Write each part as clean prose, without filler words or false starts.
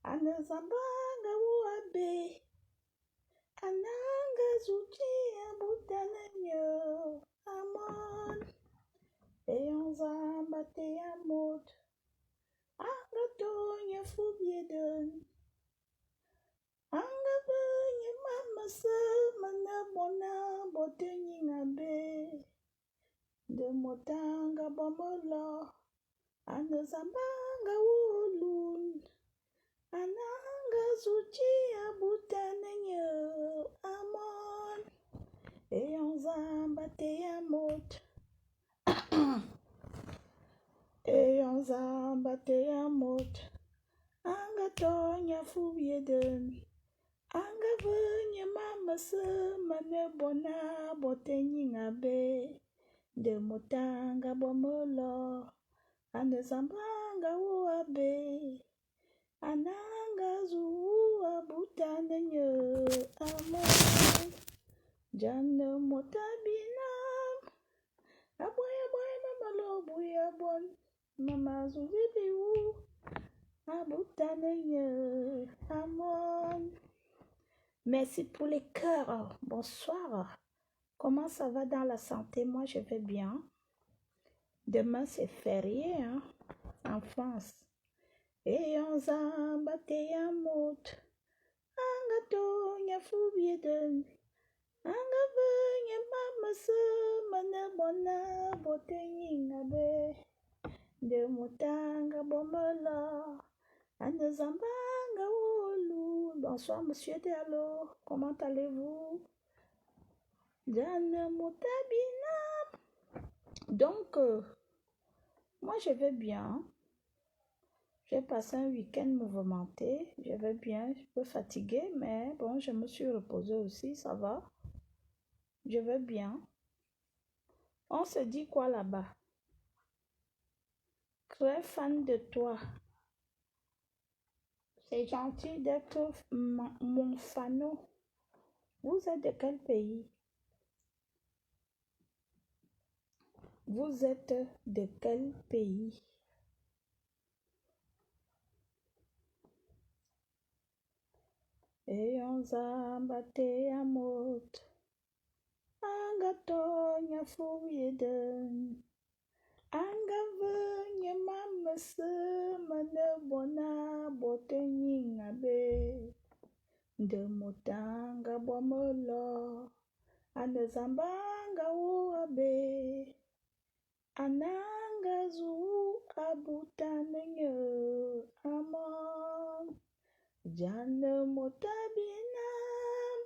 Anazambanga uabe, ananga zuti abutanenyo, amon, eyonzamba te amot, angatonya fubieden, angabanya mama se manabona botenyi ngabe, de motanga bomolo, anazambanga ulun, ananga zuti abutanenyo, amon, eyonzamba te amot, eyonzamba te amot, angatonya fubieden, angabanya mama se manabona botenyi ngabe, de motanga bomolo, anazambanga uabe, ananga zuu abutanenyo, amon, jana motabinam, aboya boya mama lo buya bon, mama zubibiu, abutanenyo, amon. Merci pour les cœurs. Bonsoir. Comment ça va dans la santé? Moi, je vais bien. Demain, c'est férié, hein, en France. Et on zamba te yamot. Angatonya fubieden. Angavanya mama se manabona botenyi ngabe. De motanga bomala. Anazambanga wolu. Bonsoir, monsieur Diallo. Comment allez-vous? Jana motabina. Donc, moi, je vais bien. J'ai passé un week-end mouvementé. Je vais bien. Je suis un peu fatiguée, mais bon, je me suis reposée aussi. Ça va. Je vais bien. On se dit quoi là-bas? Très fan de toi. C'est gentil d'être mon fano. Vous êtes de quel pays? Vous êtes de quel pays? Et on zamba te amot. Angatonya fubieden. Angavanya mama se manabona botenyi ngabe. De motanga bomolo. Anazambanga uabe. Ananga zuu abutanenyo, amon. Jana motabinam.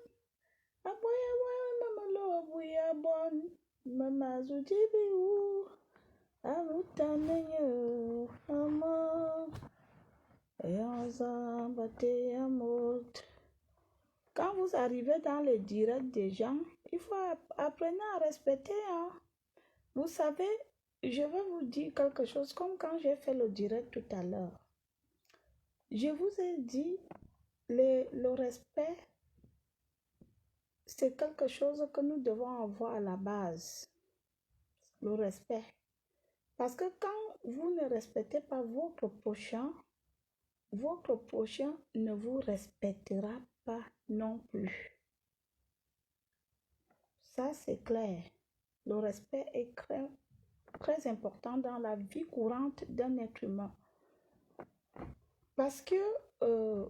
Aboya boya mama lo buya bon. Mama zujibiu. Abutanenyo, amon. Eyonzamba te amot. Quand vous arrivez dans les directs des gens, il faut apprendre à respecter, hein. Vous savez, je vais vous dire quelque chose comme quand j'ai fait le direct tout à l'heure. Je vous ai dit, le respect, c'est quelque chose que nous devons avoir à la base. Le respect. Parce que quand vous ne respectez pas votre prochain ne vous respectera pas non plus. Ça, c'est clair. Le respect est très important dans la vie courante d'un être humain. Parce que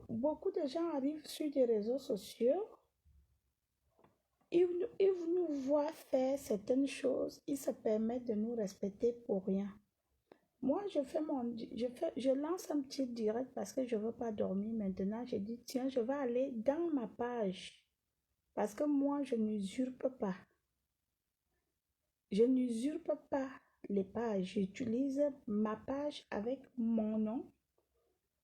beaucoup de gens arrivent sur des réseaux sociaux, ils nous voient faire certaines choses, ils se permettent de nous respecter pour rien. Moi, je lance un petit direct parce que je ne veux pas dormir maintenant. J'ai dit, tiens, je vais aller dans ma page. Parce que moi, je n'usurpe pas. Je n'usurpe pas les pages. J'utilise ma page avec mon nom.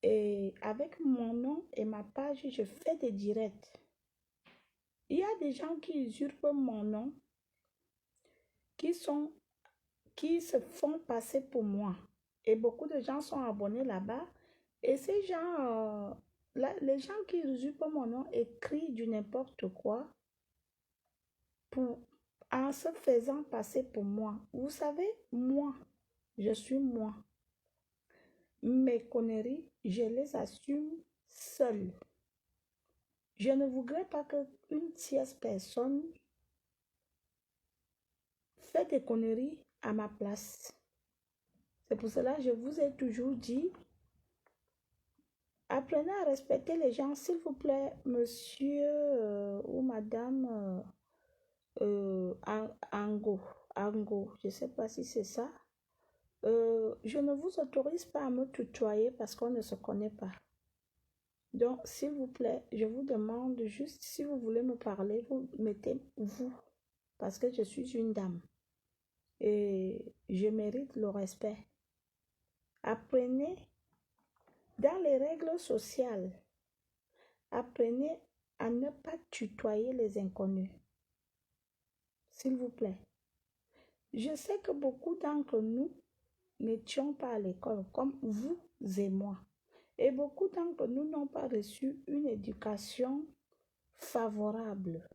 Et avec mon nom et ma page, je fais des directs. Il y a des gens qui usurpent mon nom, qui se font passer pour moi. Et beaucoup de gens sont abonnés là-bas. Et ces gens, les gens qui usurpent mon nom écrivent du n'importe quoi en se faisant passer pour moi. Vous savez, moi, je suis moi. mes conneries, je les assume seule. Je ne voudrais pas qu'une tierce personne fait des conneries à ma place. C'est pour cela que je vous ai toujours dit, apprenez à respecter les gens, s'il vous plaît, monsieur ou madame Ango, je ne sais pas si c'est ça. Je ne vous autorise pas à me tutoyer parce qu'on ne se connaît pas. Donc, s'il vous plaît, je vous demande juste, si vous voulez me parler, vous mettez vous, parce que je suis une dame et je mérite le respect. Apprenez dans les règles sociales, apprenez à ne pas tutoyer les inconnus, s'il vous plaît. Je sais que beaucoup d'entre nous n'étions pas à l'école comme vous et moi. Et beaucoup d'entre nous n'ont pas reçu une éducation favorable.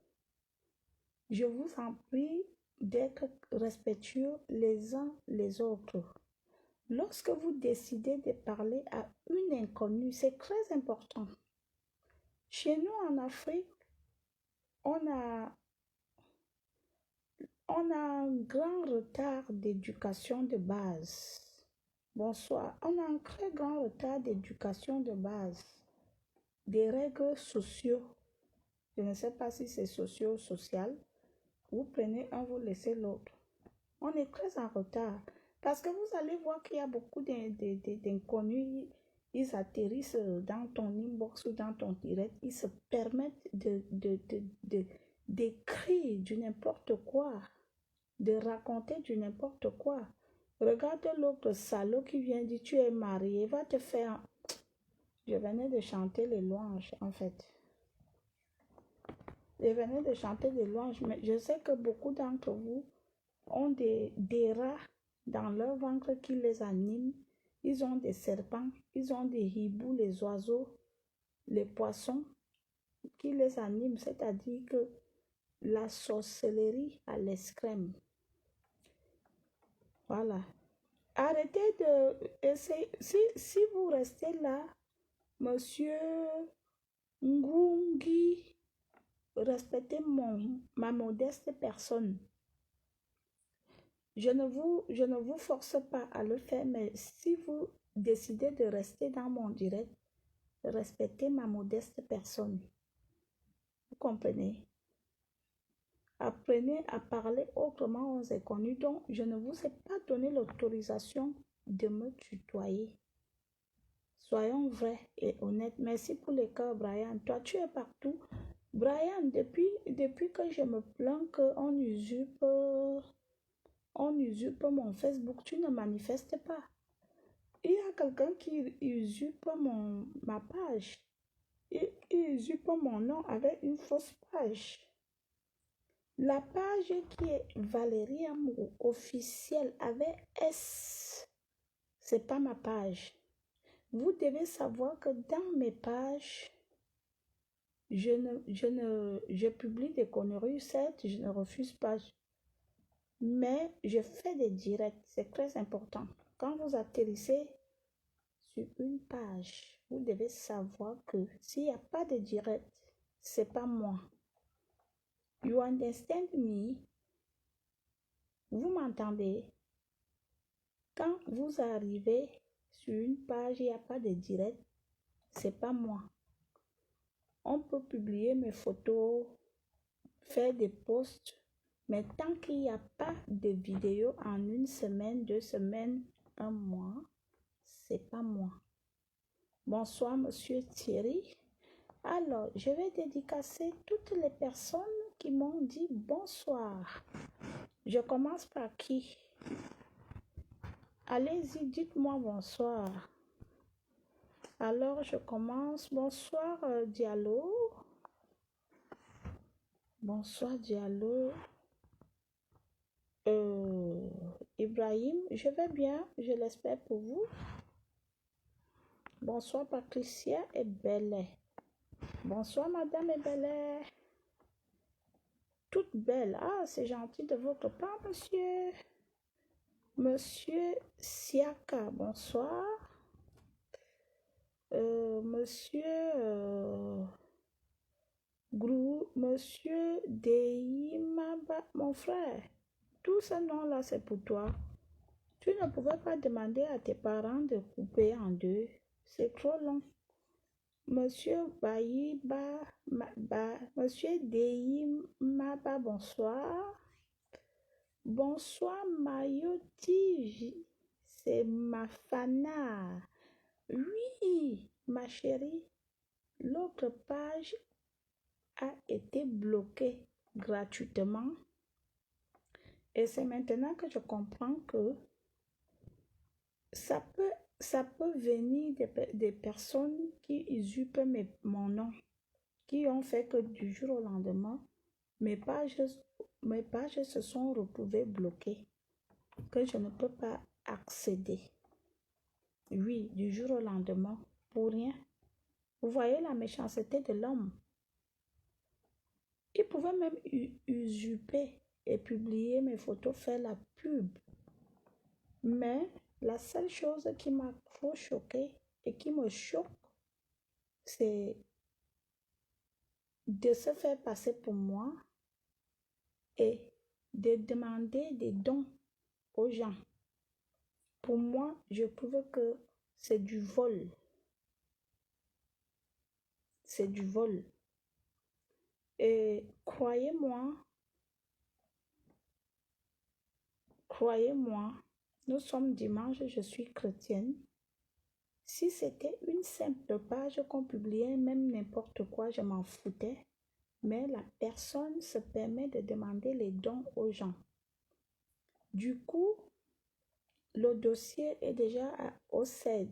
Je vous en prie d'être respectueux les uns les autres. Lorsque vous décidez de parler à une inconnue, c'est très important. Chez nous en Afrique, on a un grand retard d'éducation de base. Bonsoir. On a un très grand retard d'éducation de base. Des règles sociaux. Je ne sais pas si c'est social. Vous prenez un, vous laissez l'autre. On est très en retard. Parce que vous allez voir qu'il y a beaucoup d'inconnus. Ils atterrissent dans ton inbox ou dans ton direct. Ils se permettent d'écrire du n'importe quoi. De raconter du n'importe quoi. Regarde l'autre salaud qui vient dire tu es marié. Va te faire... Je venais de chanter les louanges en fait. Je venais de chanter des louanges. Mais je sais que beaucoup d'entre vous ont des rats dans leur ventre qui les animent. Ils ont des serpents, ils ont des hiboux, les oiseaux, les poissons qui les animent. C'est-à-dire que la sorcellerie à l'escrime. Voilà. Arrêtez de essayer. Si vous restez là, monsieur Ngungi, respectez ma modeste personne. Je ne vous force pas à le faire, mais si vous décidez de rester dans mon direct, respectez ma modeste personne. Vous comprenez? Apprenez à parler autrement aux inconnus. Donc, je ne vous ai pas donné l'autorisation de me tutoyer. Soyons vrais et honnêtes. Merci pour le cœur, Brian. Toi, tu es partout. Brian, depuis que je me plains qu'on usurpe mon Facebook, tu ne manifestes pas. Il y a quelqu'un qui usurpe ma page. Il usurpe mon nom avec une fausse page. La page qui est Valérie Amour officielle avec S, c'est pas ma page. Vous devez savoir que dans mes pages, je publie des conneries, certes, je ne refuse pas. Mais je fais des directs, c'est très important. Quand vous atterrissez sur une page, vous devez savoir que s'il n'y a pas de direct, c'est pas moi. You understand me? Vous m'entendez? Quand vous arrivez sur une page, il n'y a pas de direct, c'est pas moi. On peut publier mes photos, faire des posts, mais tant qu'il n'y a pas de vidéo en une semaine, 2 semaines, 1 mois, c'est pas moi. Bonsoir, monsieur Thierry. Alors, je vais dédicacer toutes les personnes qui m'ont dit bonsoir. Je commence par qui? Allez-y, dites-moi bonsoir. Alors, je commence. Bonsoir, Diallo. Bonsoir, Diallo. Ibrahim, je vais bien, je l'espère pour vous. Bonsoir, Patricia et Belle. Bonsoir, Madame Ebele. Toute belle. Ah, c'est gentil de votre part, monsieur. Monsieur Siaka, bonsoir. Monsieur Monsieur Deimaba, mon frère, tous ces noms-là, c'est pour toi. Tu ne pouvais pas demander à tes parents de couper en deux. C'est trop long. Monsieur Monsieur Deimaba, bonsoir. Bonsoir, Mayoti. C'est Mafana. Oui, ma chérie. L'autre page a été bloquée gratuitement. Et c'est maintenant que je comprends que ça peut venir des personnes qui usurpent mon nom, qui ont fait que du jour au lendemain, mes pages se sont retrouvées bloquées, que je ne peux pas accéder. Oui, du jour au lendemain, pour rien. Vous voyez la méchanceté de l'homme. Il pouvait même usurper et publier mes photos, faire la pub. Mais la seule chose qui m'a trop choquée et qui me choque, c'est de se faire passer pour moi et de demander des dons aux gens. Pour moi, je trouve que c'est du vol. C'est du vol. Et croyez-moi, nous sommes dimanche, je suis chrétienne. Si c'était une simple page qu'on publiait, même n'importe quoi, je m'en foutais. Mais la personne se permet de demander les dons aux gens. Du coup, le dossier est déjà au CED.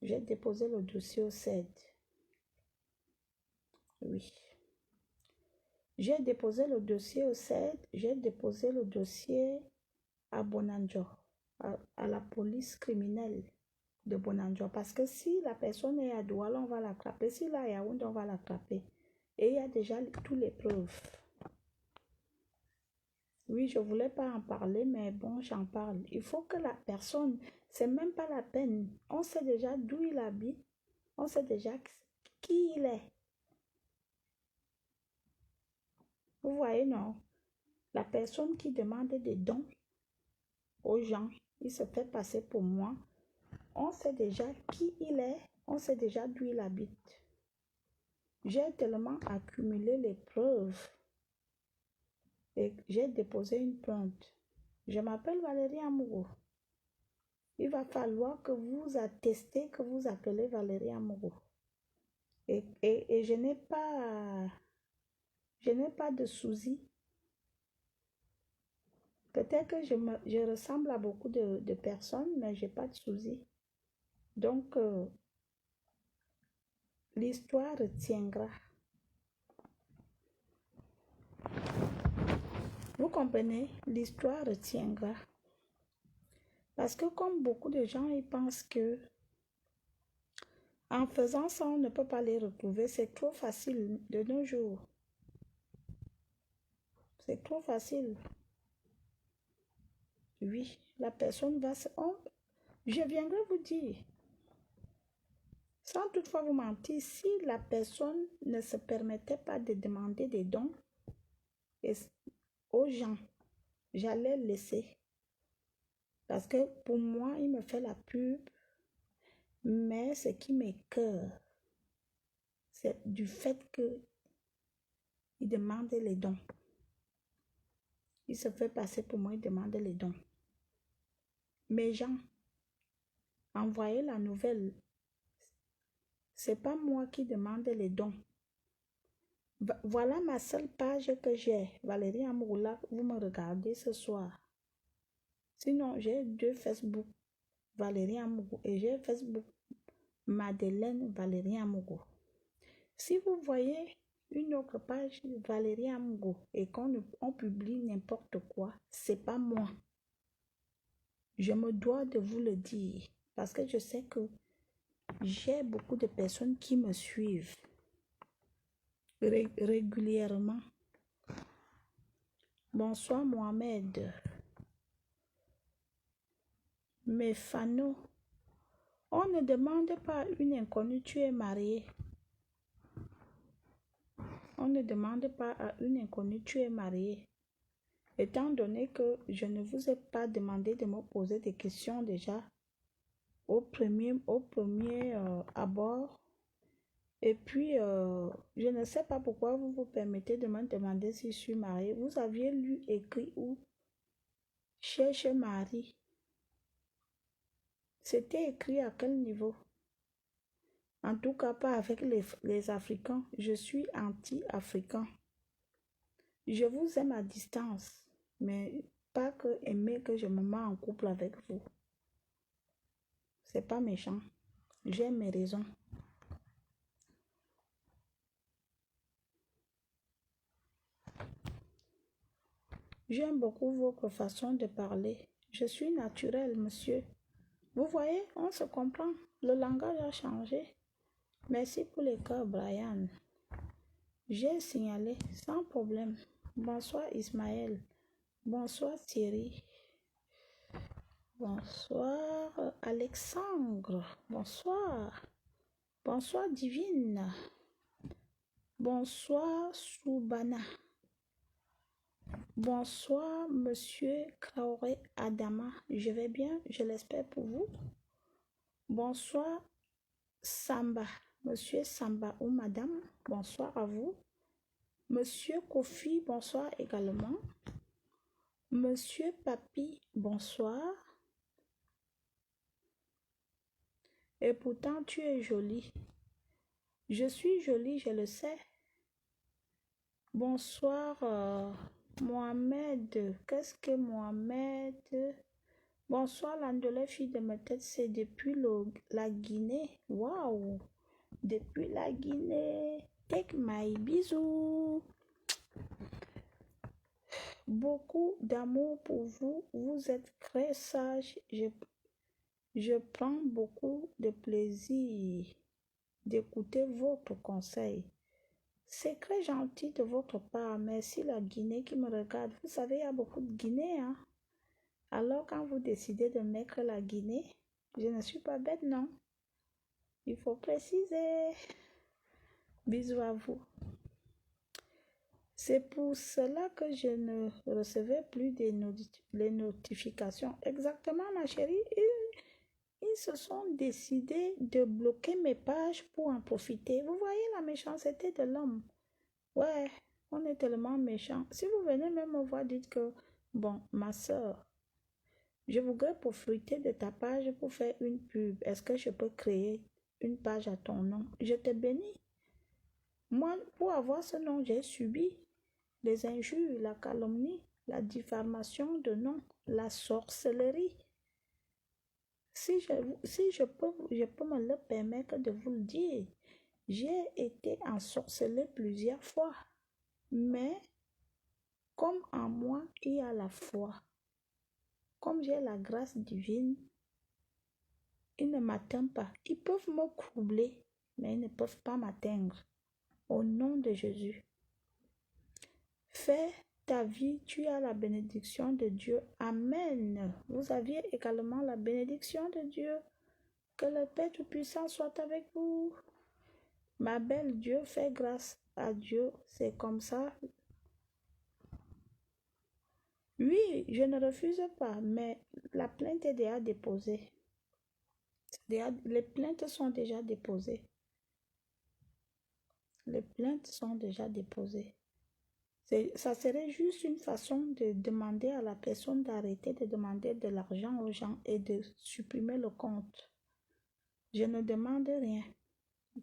J'ai déposé le dossier au CED. Oui. J'ai déposé le dossier au CED. J'ai déposé le dossier à Bonanjo, à la police criminelle de Bonanjo. Parce que si la personne est à Douala, on va l'attraper. Si là, est à Yaoundé, on va l'attraper. Et il y a déjà toutes les preuves. Oui, je ne voulais pas en parler, mais bon, j'en parle. Il faut que la personne, c'est même pas la peine. On sait déjà d'où il habite. On sait déjà qui il est. Vous voyez, non? La personne qui demande des dons aux gens, il se fait passer pour moi. On sait déjà qui il est. On sait déjà d'où il habite. J'ai tellement accumulé les preuves et j'ai déposé une plainte. Je m'appelle Valérie Amourou. Il va falloir que vous attestez que vous appelez Valérie Amourou. Et je n'ai pas de soucis. Peut-être que je ressemble à beaucoup de personnes, mais je n'ai pas de soucis. Donc, l'histoire tiendra. Vous comprenez? L'histoire tiendra. Parce que comme beaucoup de gens, ils pensent que en faisant ça, on ne peut pas les retrouver. C'est trop facile de nos jours. C'est trop facile. Oui, la personne va se... je viendrai vous dire, sans toutefois vous mentir, si la personne ne se permettait pas de demander des dons aux gens, j'allais laisser. Parce que pour moi, il me fait la pub, mais ce qui m'écoeure, c'est du fait qu'il demande les dons. Il se fait passer pour moi, il demande les dons. Mes gens, envoyez la nouvelle. C'est pas moi qui demande les dons. Voilà ma seule page que j'ai. Valérie Amourou, vous me regardez ce soir. Sinon, j'ai 2 Facebook Valérie Amourou et j'ai Facebook Madeleine Valérie Amourou. Si vous voyez une autre page Valérie Amourou et qu'on publie n'importe quoi, c'est pas moi. Je me dois de vous le dire parce que je sais que j'ai beaucoup de personnes qui me suivent régulièrement. Bonsoir Mohamed. Mefano. On ne demande pas à une inconnue, tu es marié. On ne demande pas à une inconnue, tu es marié. Étant donné que je ne vous ai pas demandé de me poser des questions déjà au premier abord, et puis je ne sais pas pourquoi vous vous permettez de me demander si je suis mariée. Vous aviez lu écrit où cherche mari. C'était écrit à quel niveau? En tout cas, pas avec les Africains. Je suis anti-africain. Je vous aime à distance, mais pas que aimer que je me mets en couple avec vous. C'est pas méchant. J'ai mes raisons. J'aime beaucoup votre façon de parler. Je suis naturelle, monsieur. Vous voyez, on se comprend. Le langage a changé. Merci pour les cœurs, Brian. J'ai signalé, sans problème. Bonsoir, Ismaël. Bonsoir, Thierry. Bonsoir, Alexandre. Bonsoir. Bonsoir, Divine. Bonsoir, Soubana. Bonsoir, monsieur Traoré Adama. Je vais bien, je l'espère pour vous. Bonsoir, Samba. Monsieur Samba ou madame, bonsoir à vous. Monsieur Kofi, bonsoir également. Monsieur Papi, bonsoir. Et pourtant, tu es jolie. Je suis jolie, je le sais. Bonsoir, Mohamed. Qu'est-ce que Mohamed? Bonsoir, l'Andolé, fille de ma tête, c'est depuis la Guinée. Waouh! Depuis la Guinée. Take my bisous. Beaucoup d'amour pour vous. Vous êtes très sage. Je prends beaucoup de plaisir d'écouter votre conseil. C'est très gentil de votre part. Merci la Guinée qui me regarde. Vous savez, il y a beaucoup de Guinéens. Alors quand vous décidez de mettre la Guinée, je ne suis pas bête, non. Il faut préciser. Bisous à vous. C'est pour cela que je ne recevais plus les notifications. Exactement, ma chérie. Ils se sont décidés de bloquer mes pages pour en profiter. Vous voyez la méchanceté de l'homme. Ouais, on est tellement méchant. Si vous venez même me voir, dites que, bon, ma soeur, je voudrais profiter de ta page pour faire une pub. Est-ce que je peux créer une page à ton nom? Je te bénis. Moi, pour avoir ce nom, j'ai subi les injures, la calomnie, la diffamation de nom, la sorcellerie. Si je peux me le permettre de vous le dire, j'ai été ensorcelée plusieurs fois. Mais comme en moi, il y a la foi. Comme j'ai la grâce divine, ils ne m'atteignent pas. Ils peuvent me troubler, mais ils ne peuvent pas m'atteindre. Au nom de Jésus. Fais ta vie, tu as la bénédiction de Dieu. Amen. Vous aviez également la bénédiction de Dieu. Que le Père Tout-Puissant soit avec vous. Ma belle, Dieu fait grâce à Dieu. C'est comme ça. Oui, je ne refuse pas, mais la plainte est déjà déposée. Les plaintes sont déjà déposées. Les plaintes sont déjà déposées. Ça serait juste une façon de demander à la personne d'arrêter de demander de l'argent aux gens et de supprimer le compte. Je ne demande rien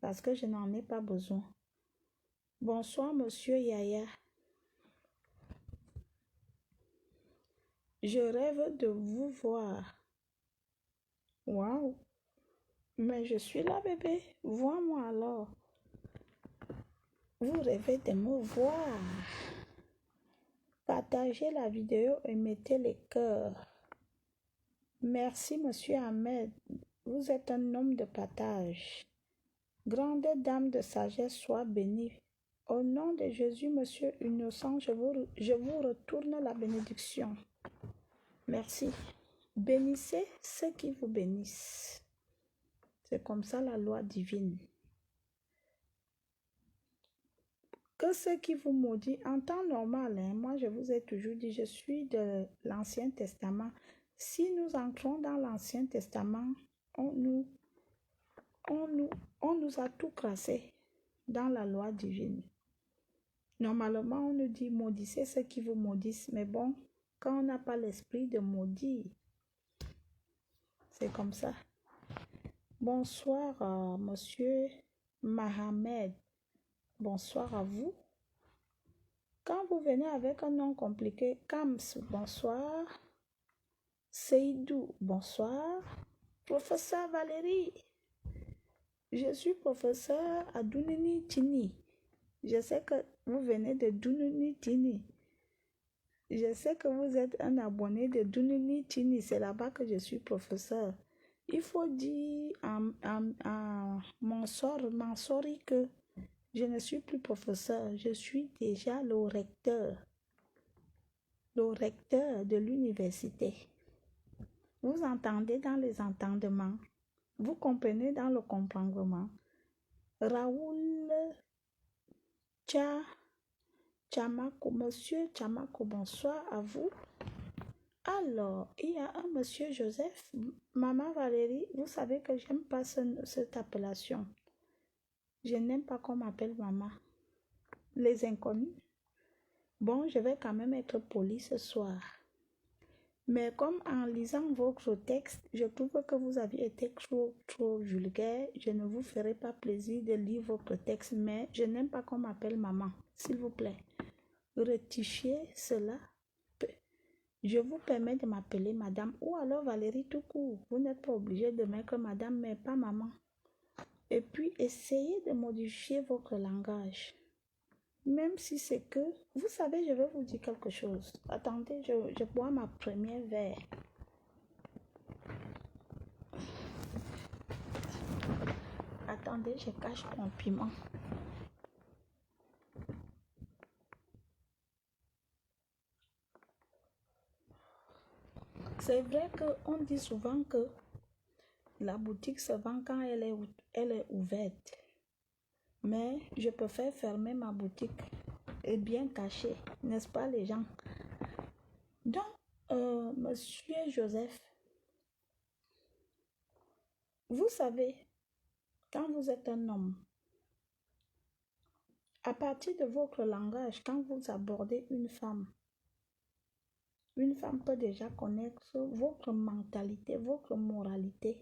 parce que je n'en ai pas besoin. Bonsoir, monsieur Yaya. Je rêve de vous voir. Waouh! Mais je suis là, bébé. Vois-moi alors. Vous rêvez de me voir. Partagez la vidéo et mettez les cœurs. Merci, monsieur Ahmed. Vous êtes un homme de partage. Grande dame de sagesse, sois bénie. Au nom de Jésus, monsieur innocent, je vous retourne la bénédiction. Merci. Bénissez ceux qui vous bénissent. C'est comme ça la loi divine. Que ce qui vous maudit, en temps normal, hein, moi je vous ai toujours dit, je suis de l'Ancien Testament. Si nous entrons dans l'Ancien Testament, on nous, on nous a tout crassé dans la loi divine. Normalement, on nous dit maudissez ceux qui vous maudissent, mais bon, quand on n'a pas l'esprit de maudire, c'est comme ça. Bonsoir, monsieur Mohamed. Bonsoir à vous. Quand vous venez avec un nom compliqué, Kams, bonsoir. Seydou, bonsoir. Professeur Valérie, je suis professeur à Dunini Tini. Je sais que vous venez de Dunini Tini. Je sais que vous êtes un abonné de Dunini Tini. C'est là-bas que je suis professeur. Il faut dire à Mansouri que je ne suis plus professeur. Je suis déjà le recteur de l'université. Vous entendez dans les entendements. Vous comprenez dans le comprendrement. Raoul Chamako, monsieur Chamako, bonsoir à vous. Alors, il y a un monsieur Joseph, maman Valérie, vous savez que j'aime pas cette appellation. Je n'aime pas qu'on m'appelle maman. Les inconnus. Bon, je vais quand même être poli ce soir. Mais comme en lisant votre texte, je trouve que vous avez été trop vulgaire, je ne vous ferai pas plaisir de lire votre texte, mais je n'aime pas qu'on m'appelle maman, s'il vous plaît. Rectifiez cela. Je vous permets de m'appeler madame ou alors Valérie tout court. Vous n'êtes pas obligé de mettre madame, mais pas maman. Et puis, essayez de modifier votre langage. Même si c'est que... Vous savez, je vais vous dire quelque chose. Attendez, je bois ma première verre. Attendez, je cache mon piment. C'est vrai qu'on dit souvent que la boutique se vend quand elle est ouverte. Mais je préfère fermer ma boutique et bien cacher, n'est-ce pas les gens? Donc, monsieur Joseph, vous savez, quand vous êtes un homme, à partir de votre langage, quand vous abordez une femme peut déjà connaître votre mentalité, votre moralité.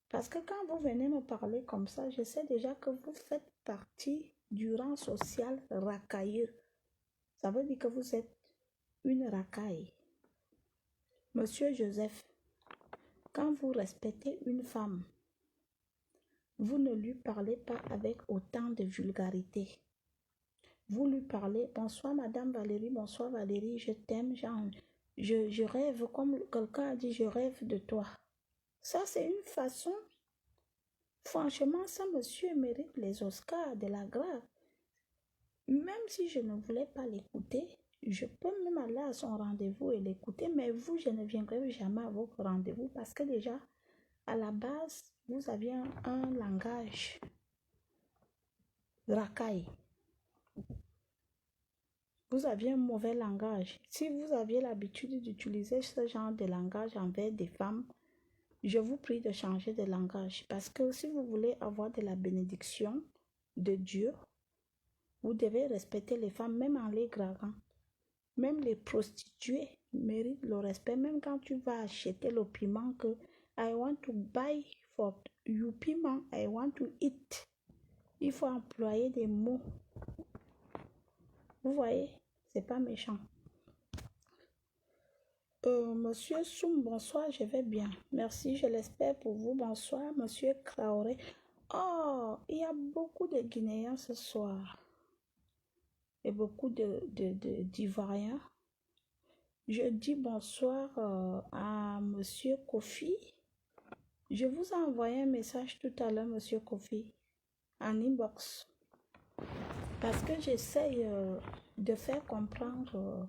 Parce que quand vous venez me parler comme ça, je sais déjà que vous faites partie du rang social racailleux. Ça veut dire que vous êtes une racaille. Monsieur Joseph, quand vous respectez une femme, vous ne lui parlez pas avec autant de vulgarité. Vous lui parlez, bonsoir Madame Valérie, bonsoir Valérie, je t'aime, je rêve, comme quelqu'un a dit, je rêve de toi. Ça, c'est une façon, franchement, ça monsieur mérite les Oscars de la grave. Même si je ne voulais pas l'écouter, je peux même aller à son rendez-vous et l'écouter, mais vous, je ne viendrai jamais à votre rendez-vous parce que déjà, à la base, vous aviez un langage racaille. Vous aviez un mauvais langage. Si vous aviez l'habitude d'utiliser ce genre de langage envers des femmes, je vous prie de changer de langage. Parce que si vous voulez avoir de la bénédiction de Dieu, vous devez respecter les femmes, même en les draguant. Même les prostituées méritent le respect. Même quand tu vas acheter le piment que I want to buy for you piment, I want to eat. Il faut employer des mots. Vous voyez, c'est pas méchant. Monsieur Soum, bonsoir, je vais bien. Merci, je l'espère pour vous. Bonsoir, monsieur Traoré. Oh, il y a beaucoup de Guinéens ce soir. Et beaucoup d'Ivoiriens. Je dis bonsoir à monsieur Kofi. Je vous ai envoyé un message tout à l'heure, monsieur Kofi, en inbox. Parce que j'essaye de faire comprendre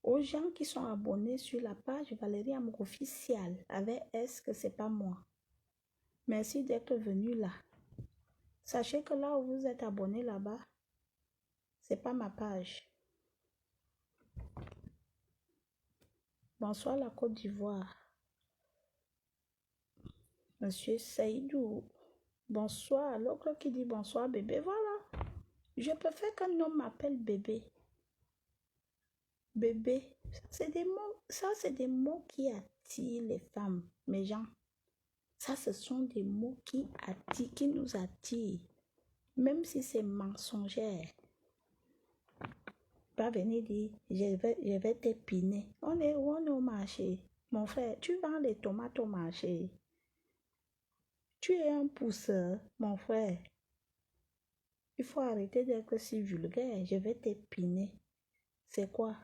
aux gens qui sont abonnés sur la page Valérie Amour officielle avec S que c'est pas moi. Merci d'être venu là. Sachez que là où vous êtes abonné là-bas, c'est pas ma page. Bonsoir la Côte d'Ivoire. Monsieur Saïdou. Bonsoir. L'autre qui dit bonsoir bébé. Voilà. Je préfère qu'un homme m'appelle bébé. Bébé. Ça, c'est des mots qui attirent les femmes, mes gens. Ça, ce sont des mots qui attirent, qui nous attirent. Même si c'est mensongère. Pas venir dire, je vais t'épiner. On est où? On est au marché. Mon frère, tu vends les tomates au marché. Tu es un pousseur, mon frère. Il faut arrêter d'être si vulgaire. Je vais t'épiner. C'est quoi?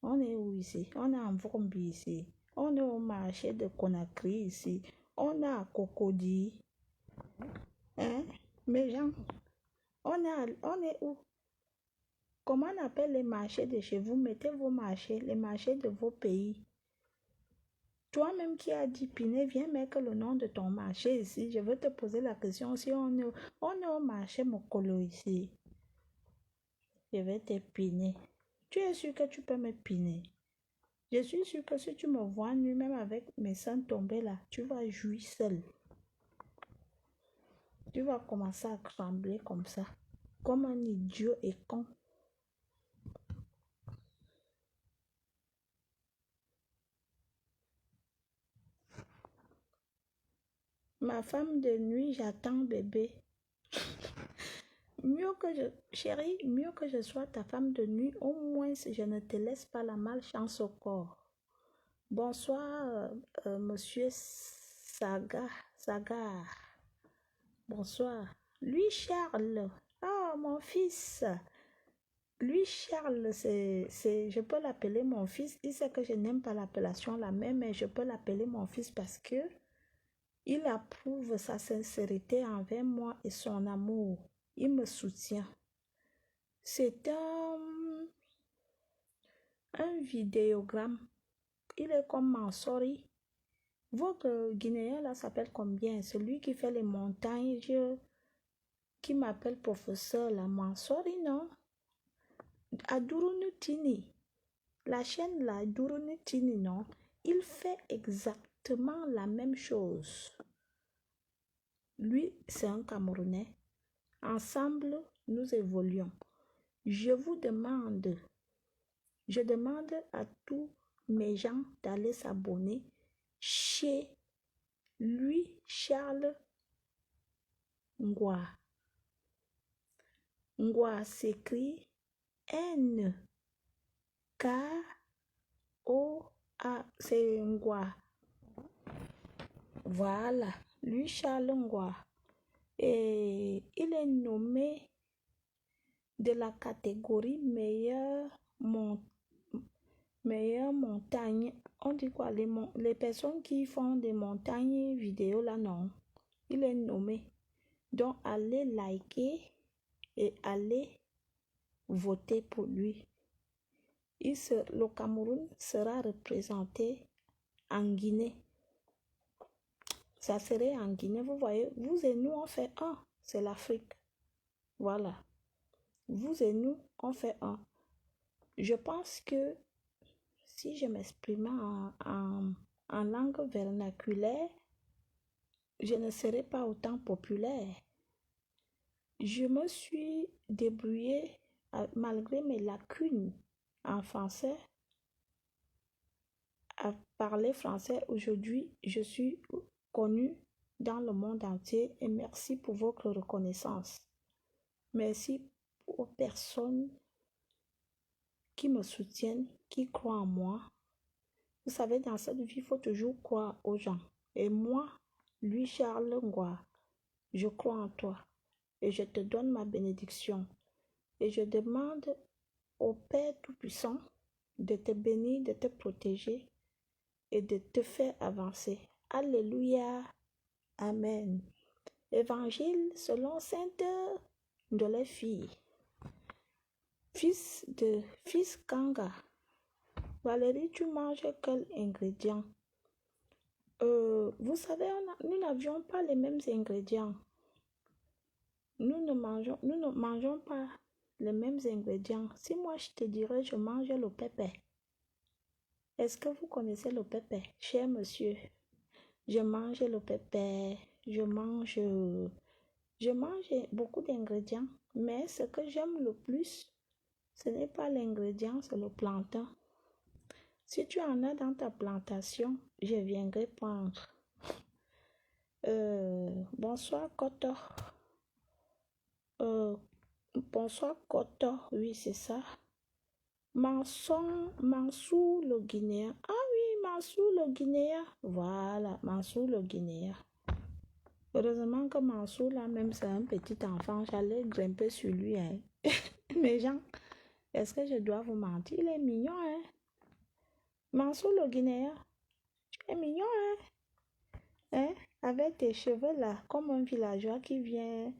On est où ici? On est en Vrombie ici. On est au marché de Conakry ici. On est à Cocody. Hein? Mes gens, on est où? Comment on appelle les marchés de chez vous? Mettez vos marchés, les marchés de vos pays. Toi-même qui as dit Pinet, viens mettre le nom de ton marché ici. Je veux te poser la question si on est au marché Mokolo ici. Je vais te piner. Tu es sûr que tu peux me piner? Je suis sûr que si tu me vois nu, même avec mes seins tombés là, tu vas jouir seul. Tu vas commencer à trembler comme ça, comme un idiot et con. Ma femme de nuit, j'attends bébé. Chérie, mieux que je sois ta femme de nuit, au moins je ne te laisse pas la malchance au corps. Bonsoir, monsieur Sagar. Bonsoir. Lui, Charles. Ah, mon fils. Lui, Charles, je peux l'appeler mon fils. Il sait que je n'aime pas l'appellation la même, mais je peux l'appeler mon fils parce que il approuve sa sincérité envers moi et son amour. Il me soutient. C'est un vidéogramme. Il est comme Mansori. Votre Guinéen là s'appelle combien? Celui qui fait les montagnes, qui m'appelle professeur là, Mansori, non? Adurunutini. La chaîne là, Adurunutini, non? Il fait exactement la même chose. Lui, c'est un Camerounais. Ensemble, nous évoluons. Je demande à tous mes gens d'aller s'abonner chez lui, Charles Ngwa. Ngwa s'écrit N-K-O-A. C'est Ngwa. Voilà. Lui, Charles Ngwa. Et il est nommé de la catégorie meilleure montagne. On dit quoi? Les personnes qui font des montagnes vidéo là, non. Il est nommé. Donc, allez liker et allez voter pour lui. Le Cameroun sera représenté en Guinée. Ça serait en Guinée. Vous voyez, vous et nous, on fait un. C'est l'Afrique. Voilà. Vous et nous, on fait un. Je pense que si je m'exprime en langue vernaculaire, je ne serai pas autant populaire. Je me suis débrouillée malgré mes lacunes en français, à parler français. Aujourd'hui, je suis connue dans le monde entier et merci pour votre reconnaissance. Merci aux personnes qui me soutiennent, qui croient en moi. Vous savez, dans cette vie, il faut toujours croire aux gens. Et moi, lui, Charles Ngwa, je crois en toi. Et je te donne ma bénédiction. Et je demande au Père Tout-Puissant de te bénir, de te protéger et de te faire avancer. Alléluia. Amen. Évangile selon Sainte de la fille. Fils Kanga. Valérie, tu manges quel ingrédient? Vous savez, nous n'avions pas les mêmes ingrédients. Nous ne mangeons pas les mêmes ingrédients. Si moi je te dirais je mange le pépé, est-ce que vous connaissez le pépé, cher monsieur? Je mange le pépé, je mange beaucoup d'ingrédients, mais ce que j'aime le plus, ce n'est pas l'ingrédient, c'est le plantain. Si tu en as dans ta plantation, je viendrai prendre. Bonsoir, Koto. Bonsoir, Koto. Oui, c'est ça. Mansour le Guinéen. Ah oui, Mansour le Guinéen. Voilà, Mansour le Guinéen. Heureusement que Mansour, là, même c'est un petit enfant, j'allais grimper sur lui. Hein. Mais gens, est-ce que je dois vous mentir? Il est mignon, hein? Mansour le Guinéen. Tu es mignon, hein? Hein? Avec tes cheveux là, comme un villageois qui vient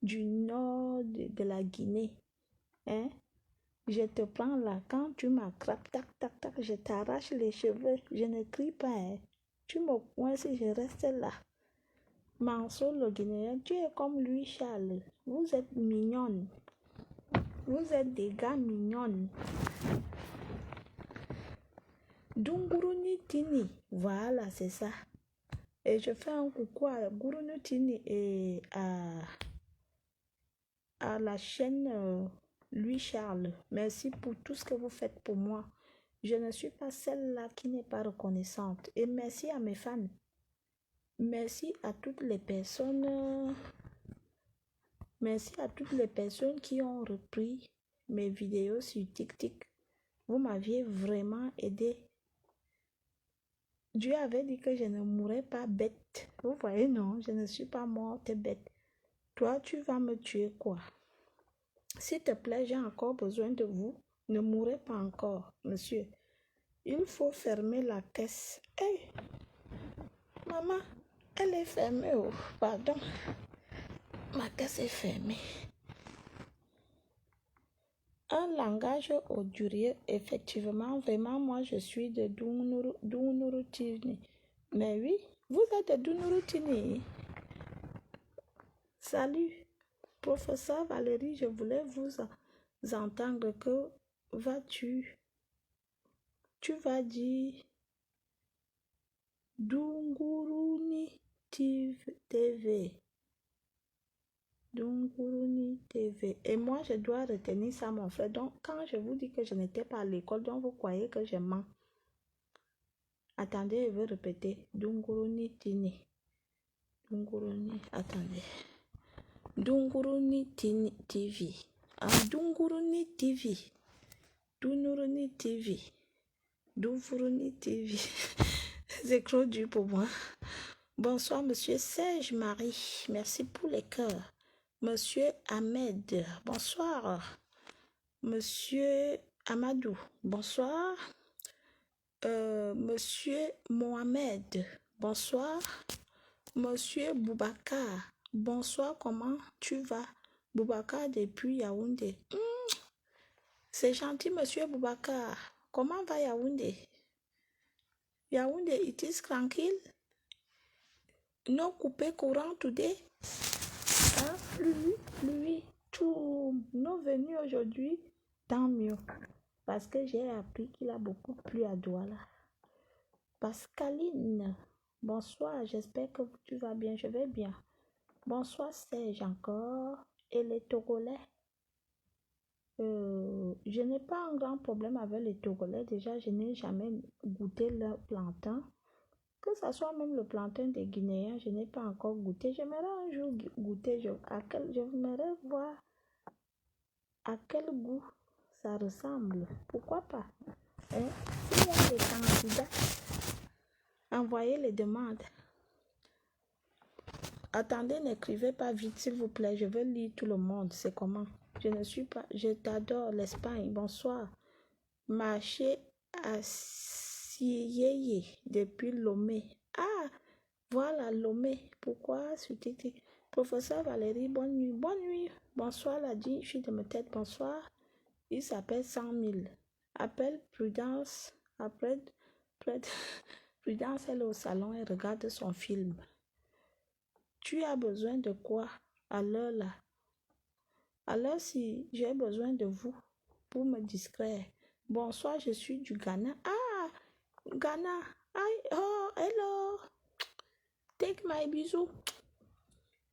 du nord de la Guinée. Hein? Je te prends là, quand tu m'attrapes, tac, tac, tac, je t'arrache les cheveux. Je ne crie pas, hein? Tu me coinces, je reste là. Mansour le Guinéen, tu es comme lui, Charles. Vous êtes mignonne. Vous êtes des gars mignonnes. Dunguruni Tini. Voilà, c'est ça. Et je fais un coucou à Gurunu Tini et à la chaîne Louis Charles. Merci pour tout ce que vous faites pour moi. Je ne suis pas celle-là qui n'est pas reconnaissante. Et merci à mes fans. Merci à toutes les personnes. Merci à toutes les personnes qui ont repris mes vidéos sur TikTok. Vous m'aviez vraiment aidé. Dieu avait dit que je ne mourrais pas bête. Vous voyez, non, je ne suis pas morte bête. Toi, tu vas me tuer quoi? S'il te plaît, j'ai encore besoin de vous. Ne mourrez pas encore, monsieur. Il faut fermer la caisse. Hey, maman, elle est fermée. Oh, pardon. Ma caisse est fermée. Un langage odurieux, effectivement, vraiment, moi, je suis de Dunurutini. Mais oui, vous êtes de Dunurutini. Salut, professeur Valérie, je voulais vous entendre que vas-tu? Tu vas dire Dunguruni TV. Dunguruni TV. Et moi, je dois retenir ça, mon frère. Donc, quand je vous dis que je n'étais pas à l'école, donc vous croyez que je mens. Attendez, je vais répéter. Dunguruni Tini. Dunguruni, attendez. Dunguruni TV. Ah, Dunguruni TV. Dunguruni TV. Dunguruni TV. C'est trop dur pour moi. Bonsoir, monsieur Serge Marie. Merci pour les cœurs. Monsieur Ahmed. Bonsoir. Monsieur Amadou. Bonsoir. Monsieur Mohamed. Bonsoir. Monsieur Boubacar. Bonsoir, comment tu vas? Boubacar depuis Yaoundé. C'est gentil, monsieur Boubacar. Comment va Yaoundé? Yaoundé, it is tranquille? Non coupé courant today? Hein? Pluie. Tout non venu aujourd'hui, tant mieux. Parce que j'ai appris qu'il a beaucoup plu à Douala. Pascaline, bonsoir, j'espère que tu vas bien, je vais bien. Bonsoir Serge encore. Et les Togolais? Je n'ai pas un grand problème avec les Togolais. Déjà, je n'ai jamais goûté leur plantain. Que ce soit même le plantain des Guinéens, je n'ai pas encore goûté. J'aimerais un jour goûter. J'aimerais voir à quel goût ça ressemble. Pourquoi pas? Hein? S'il y a des candidats, envoyez les demandes. Attendez, n'écrivez pas vite, s'il vous plaît. Je veux lire tout le monde. C'est comment? Je ne suis pas... Je t'adore, l'Espagne. Bonsoir. Marché à Sieyeye depuis Lomé. Ah, voilà, Lomé. Pourquoi sur TikTok? Professeur Valérie, bonne nuit. Bonne nuit. Bonsoir, la dit, je suis de ma tête. Bonsoir. Il s'appelle 100 000. Appel Prudence. Après, Prudence, elle est au salon et regarde son film. Tu as besoin de quoi à l'heure là? Alors si j'ai besoin de vous pour me distraire. Bonsoir, je suis du Ghana. Ah, Ghana. Oh, hello. Take my bisou.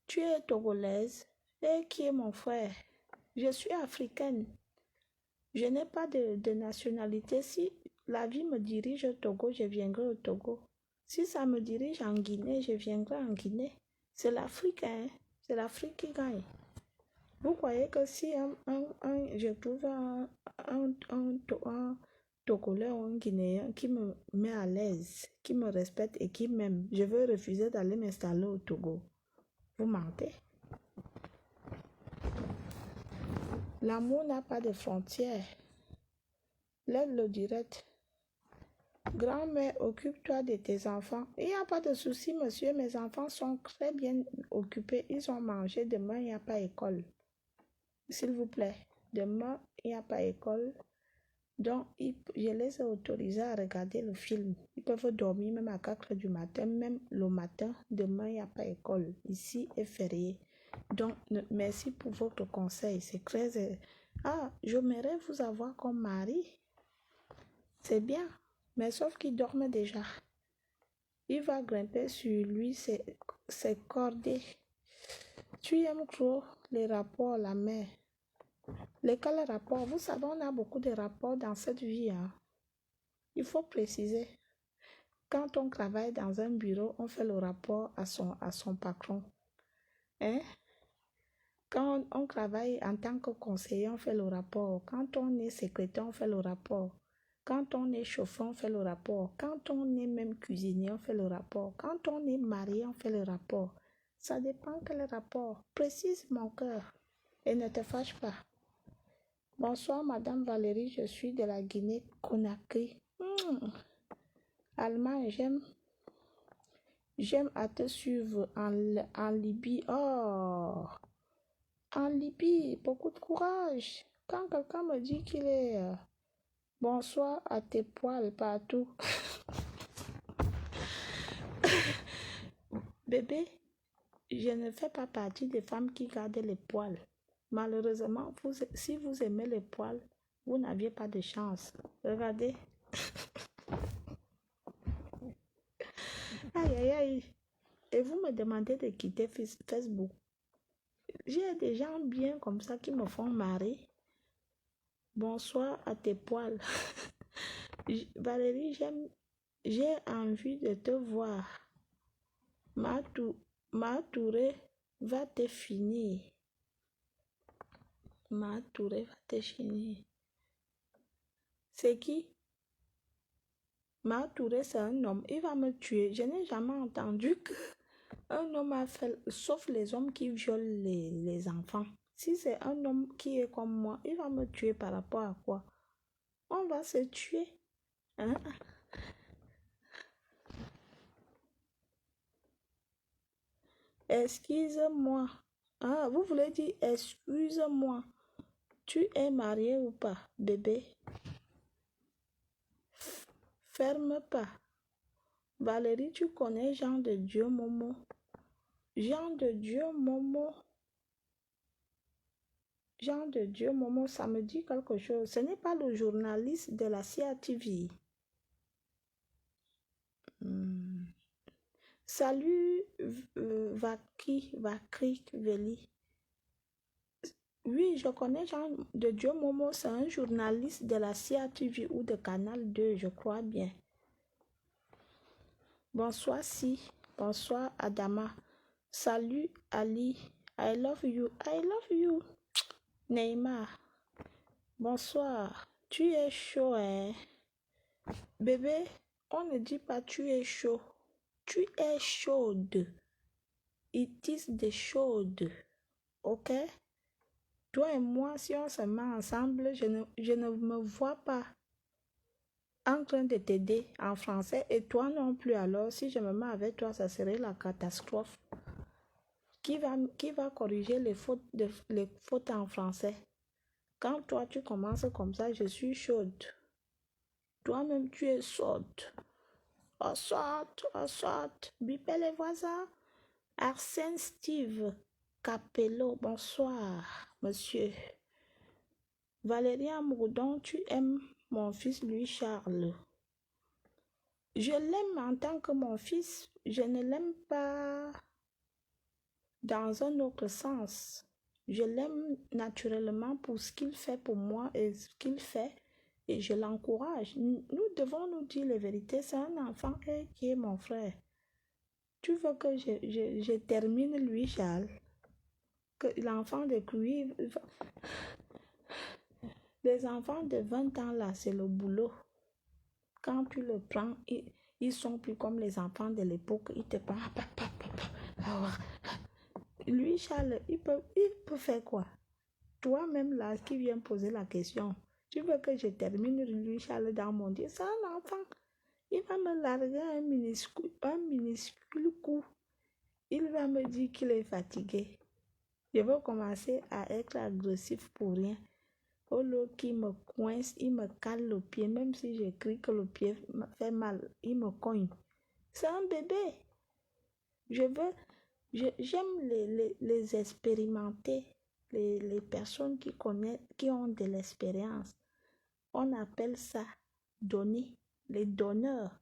Tu es togolaise. Et qui est mon frère? Je suis africaine. Je n'ai pas de nationalité. Si la vie me dirige au Togo, je viendrai au Togo. Si ça me dirige en Guinée, je viendrai en Guinée. C'est l'Afrique, hein? C'est l'Afrique qui gagne. Vous croyez que si je trouve un Togolais ou un Guinéen qui me met à l'aise, qui me respecte et qui m'aime, je veux refuser d'aller m'installer au Togo? Vous mentez. L'amour n'a pas de frontières. Laisse le direct. Grand-mère, occupe-toi de tes enfants. Il n'y a pas de souci, monsieur. Mes enfants sont très bien occupés. Ils ont mangé. Demain, il n'y a pas école. S'il vous plaît. Demain, il n'y a pas école. Donc, je les ai autorisés à regarder le film. Ils peuvent dormir même à 4 heures du matin. Même le matin, demain, il n'y a pas école. Ici est férié. Donc, merci pour votre conseil. C'est très... Ah, j'aimerais vous avoir comme mari. C'est bien. Mais sauf qu'il dorme déjà. Il va grimper sur lui, c'est cordé. Tu aimes trop les rapports, la mère. Lesquels rapports? Vous savez, on a beaucoup de rapports dans cette vie. Hein. Il faut préciser. Quand on travaille dans un bureau, on fait le rapport à son patron. Hein? Quand on travaille en tant que conseiller, on fait le rapport. Quand on est secrétaire, on fait le rapport. Quand on est chauffeur, on fait le rapport. Quand on est même cuisinier, on fait le rapport. Quand on est marié, on fait le rapport. Ça dépend quel rapport. Précise mon cœur et ne te fâche pas. Bonsoir, Madame Valérie, je suis de la Guinée-Conakry. Allemagne, j'aime à te suivre en Libye. Oh, en Libye, beaucoup de courage. Quand quelqu'un me dit qu'il est... bonsoir à tes poils partout. Bébé, je ne fais pas partie des femmes qui gardent les poils. Malheureusement, si vous aimez les poils, vous n'aviez pas de chance. Regardez. Aïe, aïe, aïe. Et vous me demandez de quitter Facebook. J'ai des gens bien comme ça qui me font marrer. Bonsoir à tes poils. Valérie, j'ai envie de te voir. Ma Touré va te finir. Ma Touré va te finir. C'est qui? Ma Touré, c'est un homme. Il va me tuer. Je n'ai jamais entendu qu'un homme a fait... Sauf les hommes qui violent les enfants. Si c'est un homme qui est comme moi, il va me tuer par rapport à quoi? On va se tuer. Hein? Excuse-moi. Ah, vous voulez dire excuse-moi. Tu es marié ou pas, bébé? Ferme pas. Valérie, tu connais Jean de Dieu Momo? Jean de Dieu Momo. Jean de Dieu Momo, ça me dit quelque chose. Ce n'est pas le journaliste de la CATV. Salut, Vakri Veli. Oui, je connais Jean de Dieu Momo, c'est un journaliste de la CATV ou de Canal 2, je crois bien. Bonsoir, Si. Bonsoir, Adama. Salut, Ali. I love you. I love you. Neymar. Bonsoir. Tu es chaud, hein? Bébé, on ne dit pas tu es chaud. Tu es chaude. It is the chaude. Ok? Toi et moi, si on se met ensemble, je ne me vois pas en train de t'aider en français et toi non plus. Alors, si je me mets avec toi, ça serait la catastrophe. Qui va corriger les fautes en français? Quand toi, tu commences comme ça, je suis chaude. Toi-même, tu es sourde. Au sorte, bipez les voisins. Arsène Steve Capello, bonsoir, monsieur. Valérie Amourdon, tu aimes mon fils Louis-Charles. Je l'aime en tant que mon fils, je ne l'aime pas dans un autre sens. Je l'aime naturellement pour ce qu'il fait pour moi et ce qu'il fait et je l'encourage. Nous devons nous dire la vérité, c'est un enfant qui est mon frère. Tu veux que je termine Louis Charles, que l'enfant de Cruy, les enfants de 20 ans là, c'est le boulot. Quand tu le prends, ils sont plus comme les enfants de l'époque, ils te parlent. Lui, Charles, il peut faire quoi? Toi-même là, qui viens poser la question, tu veux que je termine lui, Charles, dans mon Dieu? C'est un enfant. Il va me larguer un minuscule coup. Il va me dire qu'il est fatigué. Je vais commencer à être agressif pour rien. Au lieu qu'il me coince, il me cale le pied. Même si je crie que le pied me fait mal, il me cogne. C'est un bébé. J'aime les expérimenter, les personnes qui connaissent, qui ont de l'expérience. On appelle ça donner, les donneurs.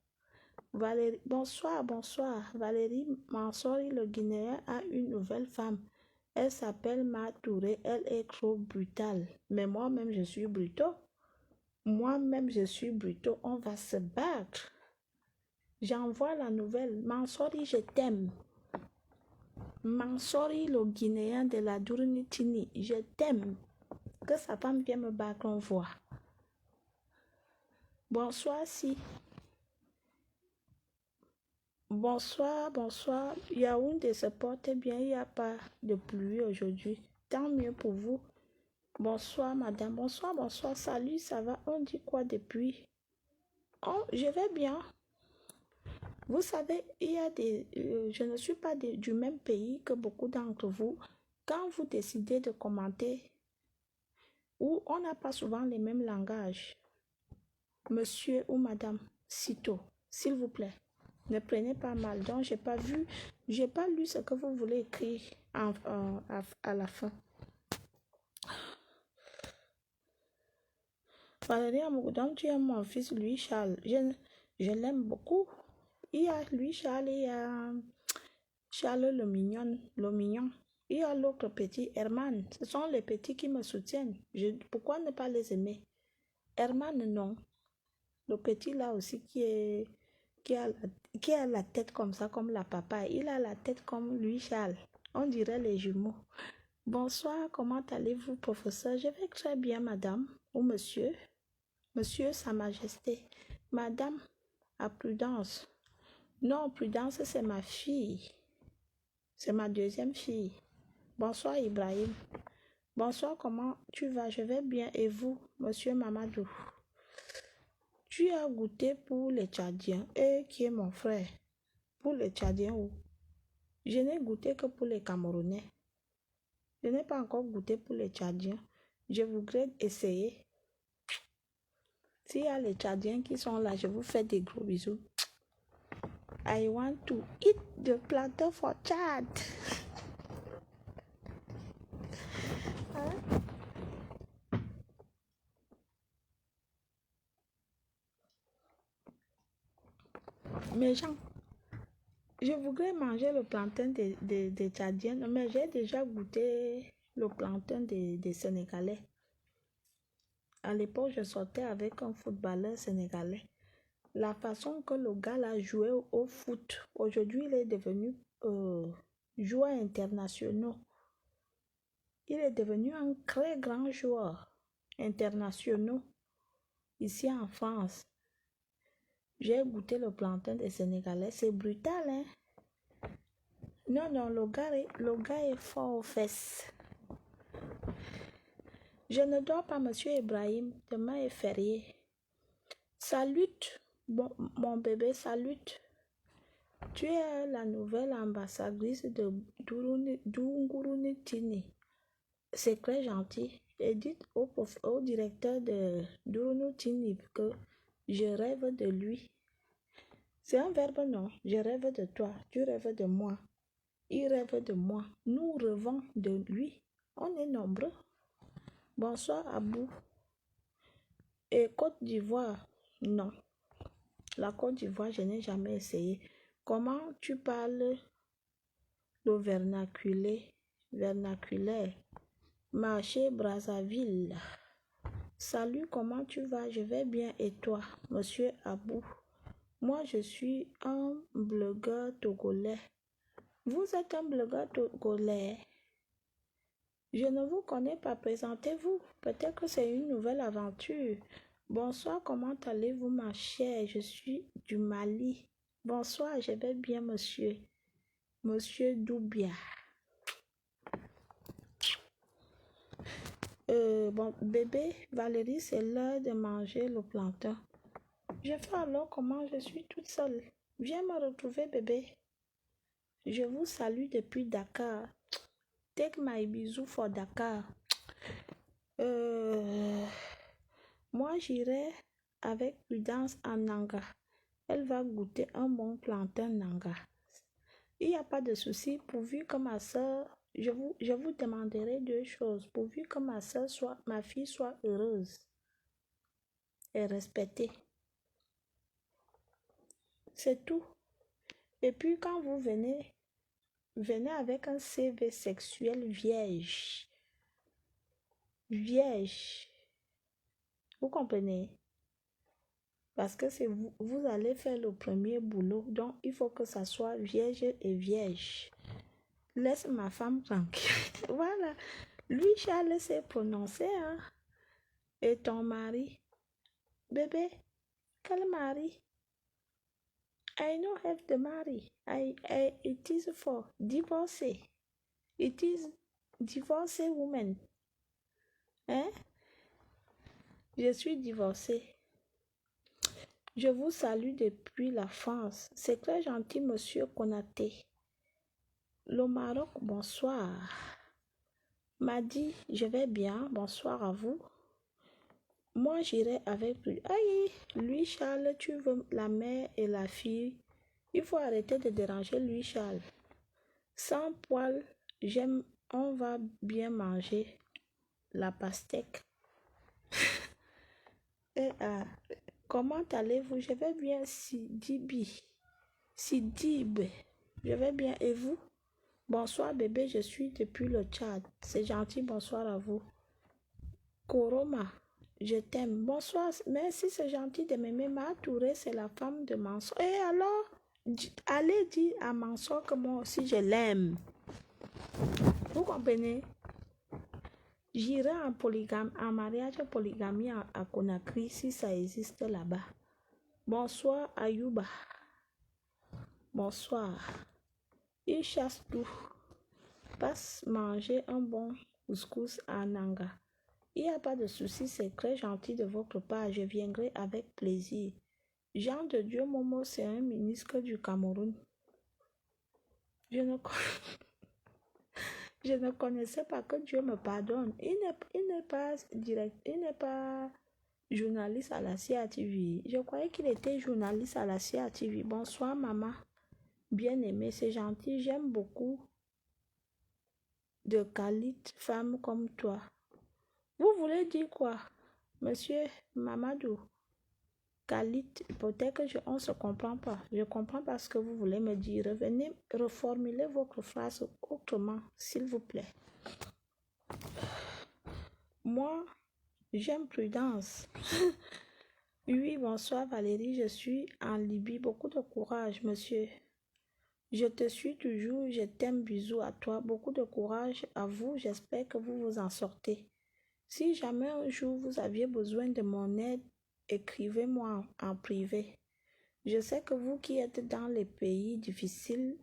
Valérie, bonsoir. Valérie Mansouri, le Guinéen, a une nouvelle femme. Elle s'appelle Matouré. Elle est trop brutale. Mais moi-même, je suis brutaux. On va se battre. J'envoie la nouvelle. Mansouri, je t'aime. Mansouri, le Guinéen de la Durinitini, je t'aime. Que sa femme vienne me battre, on voit. Bonsoir, si. Bonsoir. Yaoundé se porte bien, il n'y a pas de pluie aujourd'hui. Tant mieux pour vous. Bonsoir, madame. Bonsoir. Salut, ça va? On dit quoi depuis? Oh, je vais bien. Vous savez, il y a je ne suis pas du même pays que beaucoup d'entre vous. Quand vous décidez de commenter, ou on n'a pas souvent les mêmes langages, monsieur ou madame, sitôt, s'il vous plaît. Ne prenez pas mal. Donc, j'ai pas lu ce que vous voulez écrire à la fin. Valérie Amourdon, tu aimes mon fils Louis-Charles. Je l'aime beaucoup. Il y a Louis-Charles, il y a Charles le mignon. Il y a l'autre petit, Herman. Ce sont les petits qui me soutiennent. Pourquoi ne pas les aimer? Herman, non. Le petit là aussi qui a la tête comme ça, comme la papa. Il a la tête comme lui, Charles. On dirait les jumeaux. Bonsoir, comment allez-vous, professeur? Je vais très bien, madame. Ou monsieur? Monsieur, Sa Majesté. Madame, à Prudence. Non, Prudence, c'est ma fille. C'est ma deuxième fille. Bonsoir, Ibrahim. Bonsoir, comment tu vas? Je vais bien. Et vous, monsieur Mamadou? Tu as goûté pour les Tchadiens, et qui est mon frère. Pour les Tchadiens où? Je n'ai goûté que pour les Camerounais. Je n'ai pas encore goûté pour les Tchadiens. Je voudrais essayer. S'il y a les Tchadiens qui sont là, je vous fais des gros bisous. I want to eat the platter for Tchad. Hein? Mes gens, je voudrais manger le plantain des Tchadiens, mais j'ai déjà goûté le plantain des Sénégalais. À l'époque, je sortais avec un footballeur sénégalais. La façon que le gars a joué au foot, aujourd'hui, il est devenu joueur international. Il est devenu un très grand joueur international ici en France. J'ai goûté le plantain des Sénégalais. C'est brutal, hein? Non, le gars est fort aux fesses. Je ne dors pas, monsieur Ibrahim. Demain est férié. Salut, mon bébé, salut. Tu es la nouvelle ambassadrice de Dungurunitini. C'est très gentil. Et dites au directeur de Dungurunitini que je rêve de lui. C'est un verbe non. Je rêve de toi. Tu rêves de moi. Il rêve de moi. Nous rêvons de lui. On est nombreux. Bonsoir Abou. Et Côte d'Ivoire, non. La Côte d'Ivoire, je n'ai jamais essayé. Comment tu parles le vernaculaire? Marché Brazzaville. Salut, comment tu vas? Je vais bien et toi, monsieur Abou? Moi, je suis un blogueur togolais. Vous êtes un blogueur togolais? Je ne vous connais pas, présentez-vous. Peut-être que c'est une nouvelle aventure. Bonsoir, comment allez-vous, ma chère? Je suis du Mali. Bonsoir, je vais bien, monsieur. Monsieur Doubia. Bon, bébé, Valérie, c'est l'heure de manger le plantain. Je fais alors comment je suis toute seule. Viens me retrouver, bébé. Je vous salue depuis Dakar. Take my bisous for Dakar. Moi, j'irai avec Prudence en Nanga. Elle va goûter un bon plantain Nanga. Il n'y a pas de souci, pourvu que ma soeur, je vous demanderai deux choses, pourvu que ma fille soit heureuse et respectée. C'est tout. Et puis quand vous venez avec un CV sexuel vierge. Vierge. Vous comprenez? Parce que c'est vous allez faire le premier boulot, donc il faut que ça soit vierge et vierge. Laisse ma femme tranquille. Voilà. Lui, Charles s'est prononcé, hein. Et ton mari? Bébé, quel mari? I don't have the marry. It is for divorcee. It is divorcee woman. Hein? Je suis divorcée. Je vous salue depuis la France. C'est très gentil, monsieur Konaté. Le Maroc, bonsoir. M'a dit, je vais bien, bonsoir à vous. Moi, j'irai avec lui. Aïe, lui, Charles, tu veux la mère et la fille. Il faut arrêter de déranger lui, Charles. Sans poil, on va bien manger la pastèque. Comment allez-vous? Je vais bien, Sidib. Je vais bien, et vous? Bonsoir, bébé, je suis depuis le Tchad. C'est gentil, bonsoir à vous. Koroma, je t'aime. Bonsoir, merci, c'est gentil de m'aimer. Ma Touré, c'est la femme de Mansour. Et alors, allez dire à Mansour que moi aussi je l'aime. Vous comprenez? J'irai en mariage polygamie à Conakry si ça existe là-bas. Bonsoir, Ayouba. Bonsoir. Il chasse tout. Passe manger un bon couscous à Nanga. Il n'y a pas de souci, c'est très gentil de votre part. Je viendrai avec plaisir. Jean de Dieu Momo, c'est un ministre du Cameroun. Je ne connaissais pas, que Dieu me pardonne. Il n'est pas direct, il n'est pas journaliste à la CATV. Je croyais qu'il était journaliste à la CATV. Bonsoir, maman. Bien-aimée, c'est gentil. J'aime beaucoup de qualités femmes comme toi. Vous voulez dire quoi, monsieur Mamadou? Khalid, peut-être qu'on ne se comprend pas. Je comprends pas ce que vous voulez me dire. Revenez, reformulez votre phrase autrement, s'il vous plaît. Moi, j'aime Prudence. Oui, bonsoir Valérie, je suis en Libye. Beaucoup de courage, monsieur. Je te suis toujours, je t'aime, bisous à toi. Beaucoup de courage à vous, j'espère que vous vous en sortez. Si jamais un jour vous aviez besoin de mon aide, écrivez-moi en privé. Je sais que vous qui êtes dans les pays difficiles,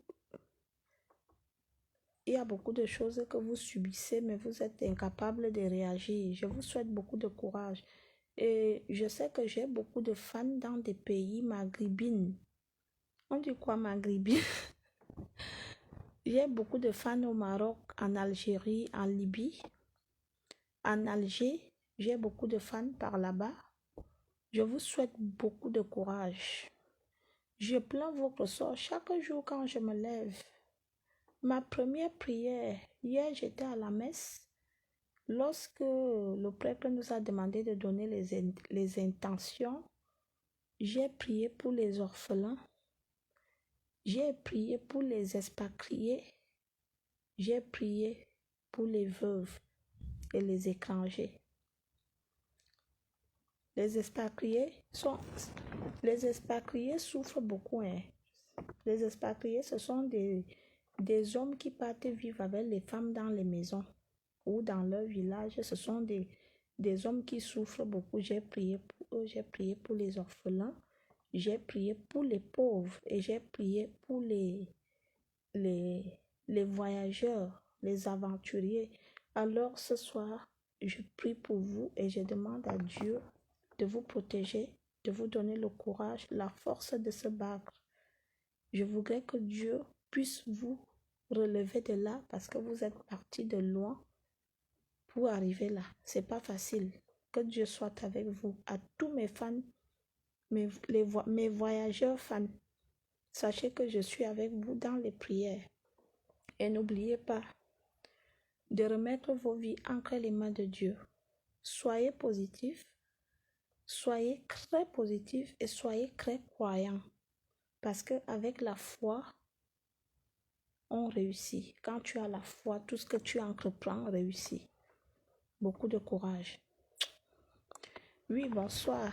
il y a beaucoup de choses que vous subissez, mais vous êtes incapable de réagir. Je vous souhaite beaucoup de courage. Et je sais que j'ai beaucoup de fans dans des pays maghrébins. On dit quoi, maghrébins? J'ai beaucoup de fans au Maroc, en Algérie, en Libye. En Alger, j'ai beaucoup de fans par là-bas. Je vous souhaite beaucoup de courage. Je plains votre sort chaque jour quand je me lève. Ma première prière, hier j'étais à la messe. Lorsque le prêtre nous a demandé de donner les intentions, j'ai prié pour les orphelins, j'ai prié pour les expatriés, j'ai prié pour les veuves et les étrangers. Les expatriés souffrent beaucoup, hein. Les expatriés, ce sont des hommes qui partent vivre avec les femmes dans les maisons ou dans leur village. Ce sont des hommes qui souffrent beaucoup. J'ai prié pour eux, j'ai prié pour les orphelins, j'ai prié pour les pauvres et j'ai prié pour les voyageurs, les aventuriers. Alors ce soir, je prie pour vous et je demande à Dieu de vous protéger, de vous donner le courage, la force de se battre. Je voudrais que Dieu puisse vous relever de là parce que vous êtes parti de loin pour arriver là. C'est pas facile. Que Dieu soit avec vous. À tous mes fans, mes voyageurs fans, sachez que je suis avec vous dans les prières. Et n'oubliez pas de remettre vos vies entre les mains de Dieu. Soyez positifs, soyez très positifs et soyez très croyants. Parce qu'avec la foi, on réussit. Quand tu as la foi, tout ce que tu entreprends réussit. Beaucoup de courage. Oui, bonsoir.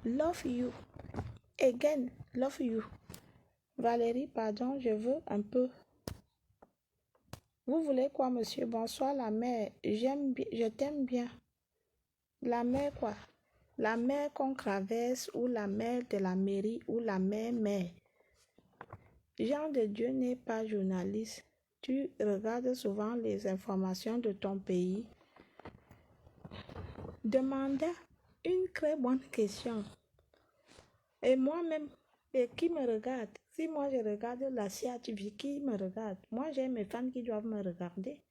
Love you. Again, love you. Valérie, pardon, je veux un peu. Vous voulez quoi, monsieur? Bonsoir, la mère. Je t'aime bien. La mère, quoi? La mère qu'on traverse ou la mère de la mairie ou la mère. Jean de Dieu n'est pas journaliste. Tu regardes souvent les informations de ton pays. Demanda une très bonne question. Et moi-même, et qui me regarde? Si moi je regarde la CATV, qui me regarde? Moi j'ai mes fans qui doivent me regarder.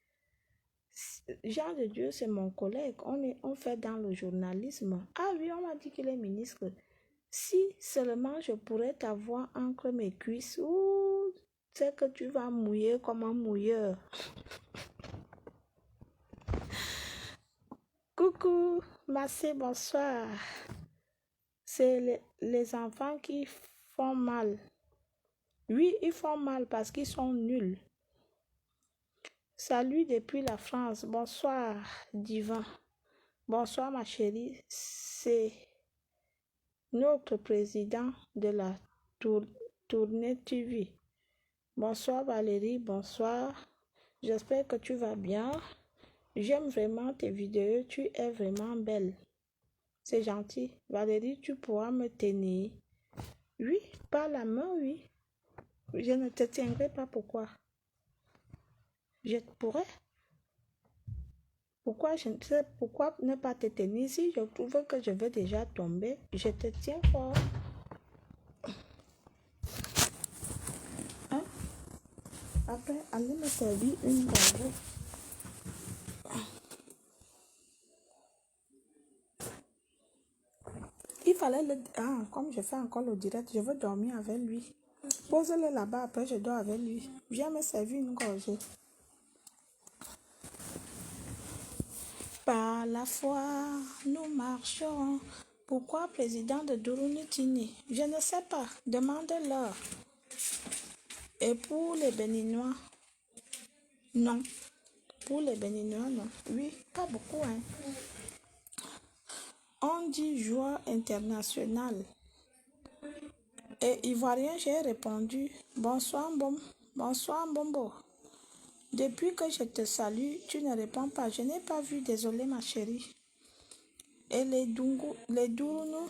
Jean de Dieu, c'est mon collègue. On fait dans le journalisme. Ah oui, on m'a dit qu'il est ministre. Si seulement je pourrais t'avoir entre mes cuisses, ou c'est que tu vas mouiller comme un mouilleur. Coucou, Massé, bonsoir. C'est les enfants qui font mal. Oui, ils font mal parce qu'ils sont nuls. Salut depuis la France. Bonsoir, Divin. Bonsoir, ma chérie. C'est notre président de la tournée TV. Bonsoir, Valérie. Bonsoir. J'espère que tu vas bien. J'aime vraiment tes vidéos. Tu es vraiment belle. C'est gentil. Valérie, tu pourras me tenir. Oui, par la main, oui. Je ne te tiendrai pas. Pourquoi? Je pourrais. Pourquoi ne pas te tenir? Si je trouve que je vais déjà tomber, je te tiens fort. Hein? Après, allez me servir une gorgée. Il fallait le... Ah, comme je fais encore le direct, je veux dormir avec lui. Pose-le là-bas, après je dors avec lui. Viens me servir une gorgée. Par la foi, nous marchons. Pourquoi président de Durunutini? Je ne sais pas. Demande-leur. Et pour les Béninois? Non. Pour les Béninois, non. Oui, pas beaucoup, hein. On dit joueur international. Et Ivoirien, j'ai répondu, bonsoir, bonsoir, Bombo. Depuis que je te salue, tu ne réponds pas. Je n'ai pas vu, désolé, ma chérie. Et les Dourounou,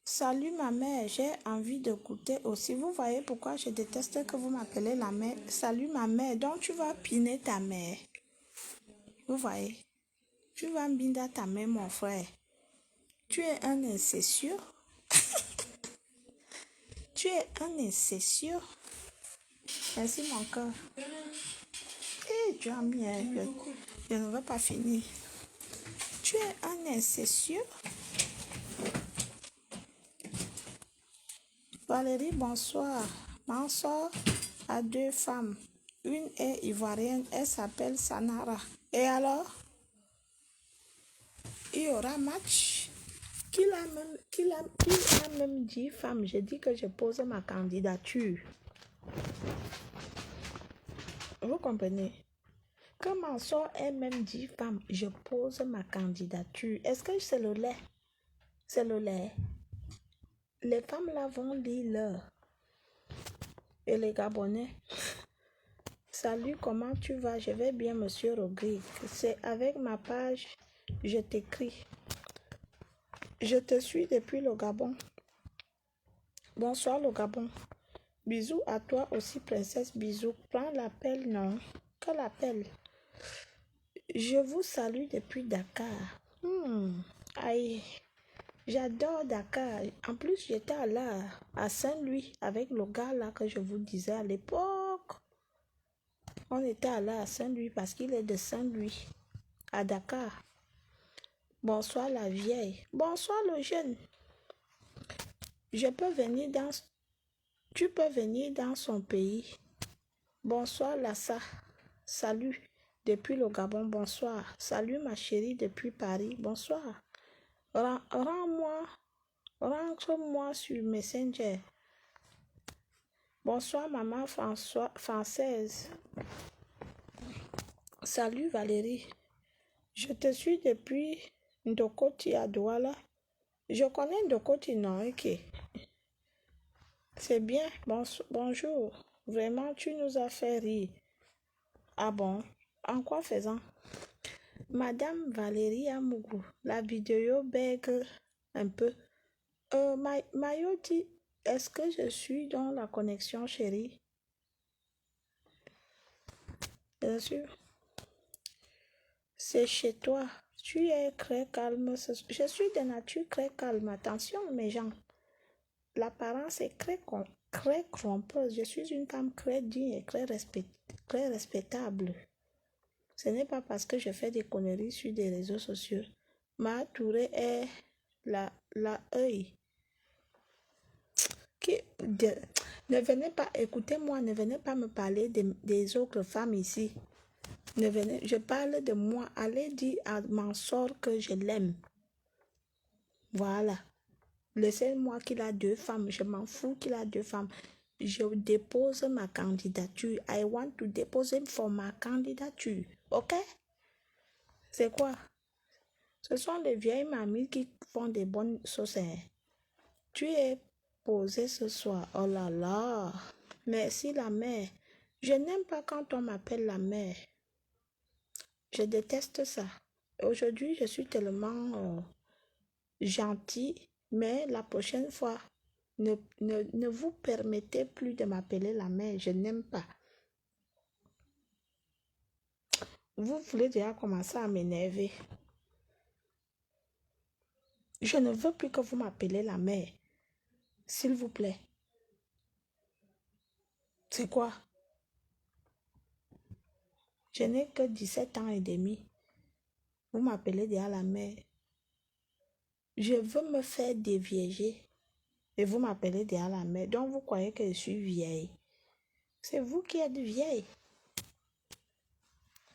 salut ma mère, j'ai envie de goûter aussi. Vous voyez pourquoi je déteste que vous m'appelez la mère. Salut ma mère, donc tu vas piner ta mère. Vous voyez, tu vas mbinda ta mère, mon frère. Tu es un incestueux. Tu es un incestueux. Merci mon cœur. Eh, tu as bien. Je ne veux pas finir. Tu es un incestueux. Valérie, bonsoir. Ma soeur a deux femmes. Une est ivoirienne, elle s'appelle Sanara. Et alors, il y aura match. Qui a même dit femme? J'ai dit que je pose ma candidature. Vous comprenez? Quand ma soeur est même dit femme, je pose ma candidature. Est-ce que c'est le lait? C'est le lait. Les femmes là vont lire l'heure. Et les Gabonais. Salut, comment tu vas? Je vais bien, monsieur Rodrigue. C'est avec ma page, je t'écris. Je te suis depuis le Gabon. Bonsoir, le Gabon. Bisous à toi aussi, princesse. Bisous. Prends l'appel, non? Que l'appel? Je vous salue depuis Dakar. Aïe, j'adore Dakar. En plus, j'étais là, à Saint-Louis, avec le gars là que je vous disais à l'époque. On était allé à Saint-Louis parce qu'il est de Saint-Louis, à Dakar. Bonsoir la vieille. Bonsoir le jeune. Je peux venir dans... Tu peux venir dans son pays. Bonsoir Lassa. Salut depuis le Gabon. Bonsoir. Salut ma chérie depuis Paris. Bonsoir. Rentre-moi sur Messenger. Bonsoir maman française. Salut Valérie. Je te suis depuis Ndokoti à Douala. Je connais Ndokoti, non? Ok. C'est bien. Bonjour. Vraiment, tu nous as fait rire. Ah bon? En quoi faisant? Madame Valérie Amougou, la vidéo bègue un peu. Mayo dit, est-ce que je suis dans la connexion, chérie? Bien sûr. C'est chez toi. Tu es très calme. Je suis de nature très calme. Attention, mes gens. L'apparence est très trompeuse. Je suis une femme très digne et très respectable. Ce n'est pas parce que je fais des conneries sur des réseaux sociaux. Ma Touré est la œil. Ne venez pas, écoutez-moi, ne venez pas me parler des autres femmes ici. Je parle de moi. Allez dire à ma soeur que je l'aime. Voilà. Laissez-moi qu'il a deux femmes. Je m'en fous qu'il a deux femmes. Je dépose ma candidature. I want to depose for ma candidature. Ok? C'est quoi? Ce sont les vieilles mamies qui font des bonnes sauces. Tu es posée ce soir. Oh là là. Merci la mère. Je n'aime pas quand on m'appelle la mère. Je déteste ça. Aujourd'hui, je suis tellement gentille, mais la prochaine fois, ne vous permettez plus de m'appeler la mère. Je n'aime pas. Vous voulez déjà commencer à m'énerver. Je ne veux plus que vous m'appelez la mère. S'il vous plaît. C'est quoi? Je n'ai que 17 ans et demi. Vous m'appelez déjà la mère. Je veux me faire dévierger. Et vous m'appelez déjà la mère. Donc vous croyez que je suis vieille. C'est vous qui êtes vieille.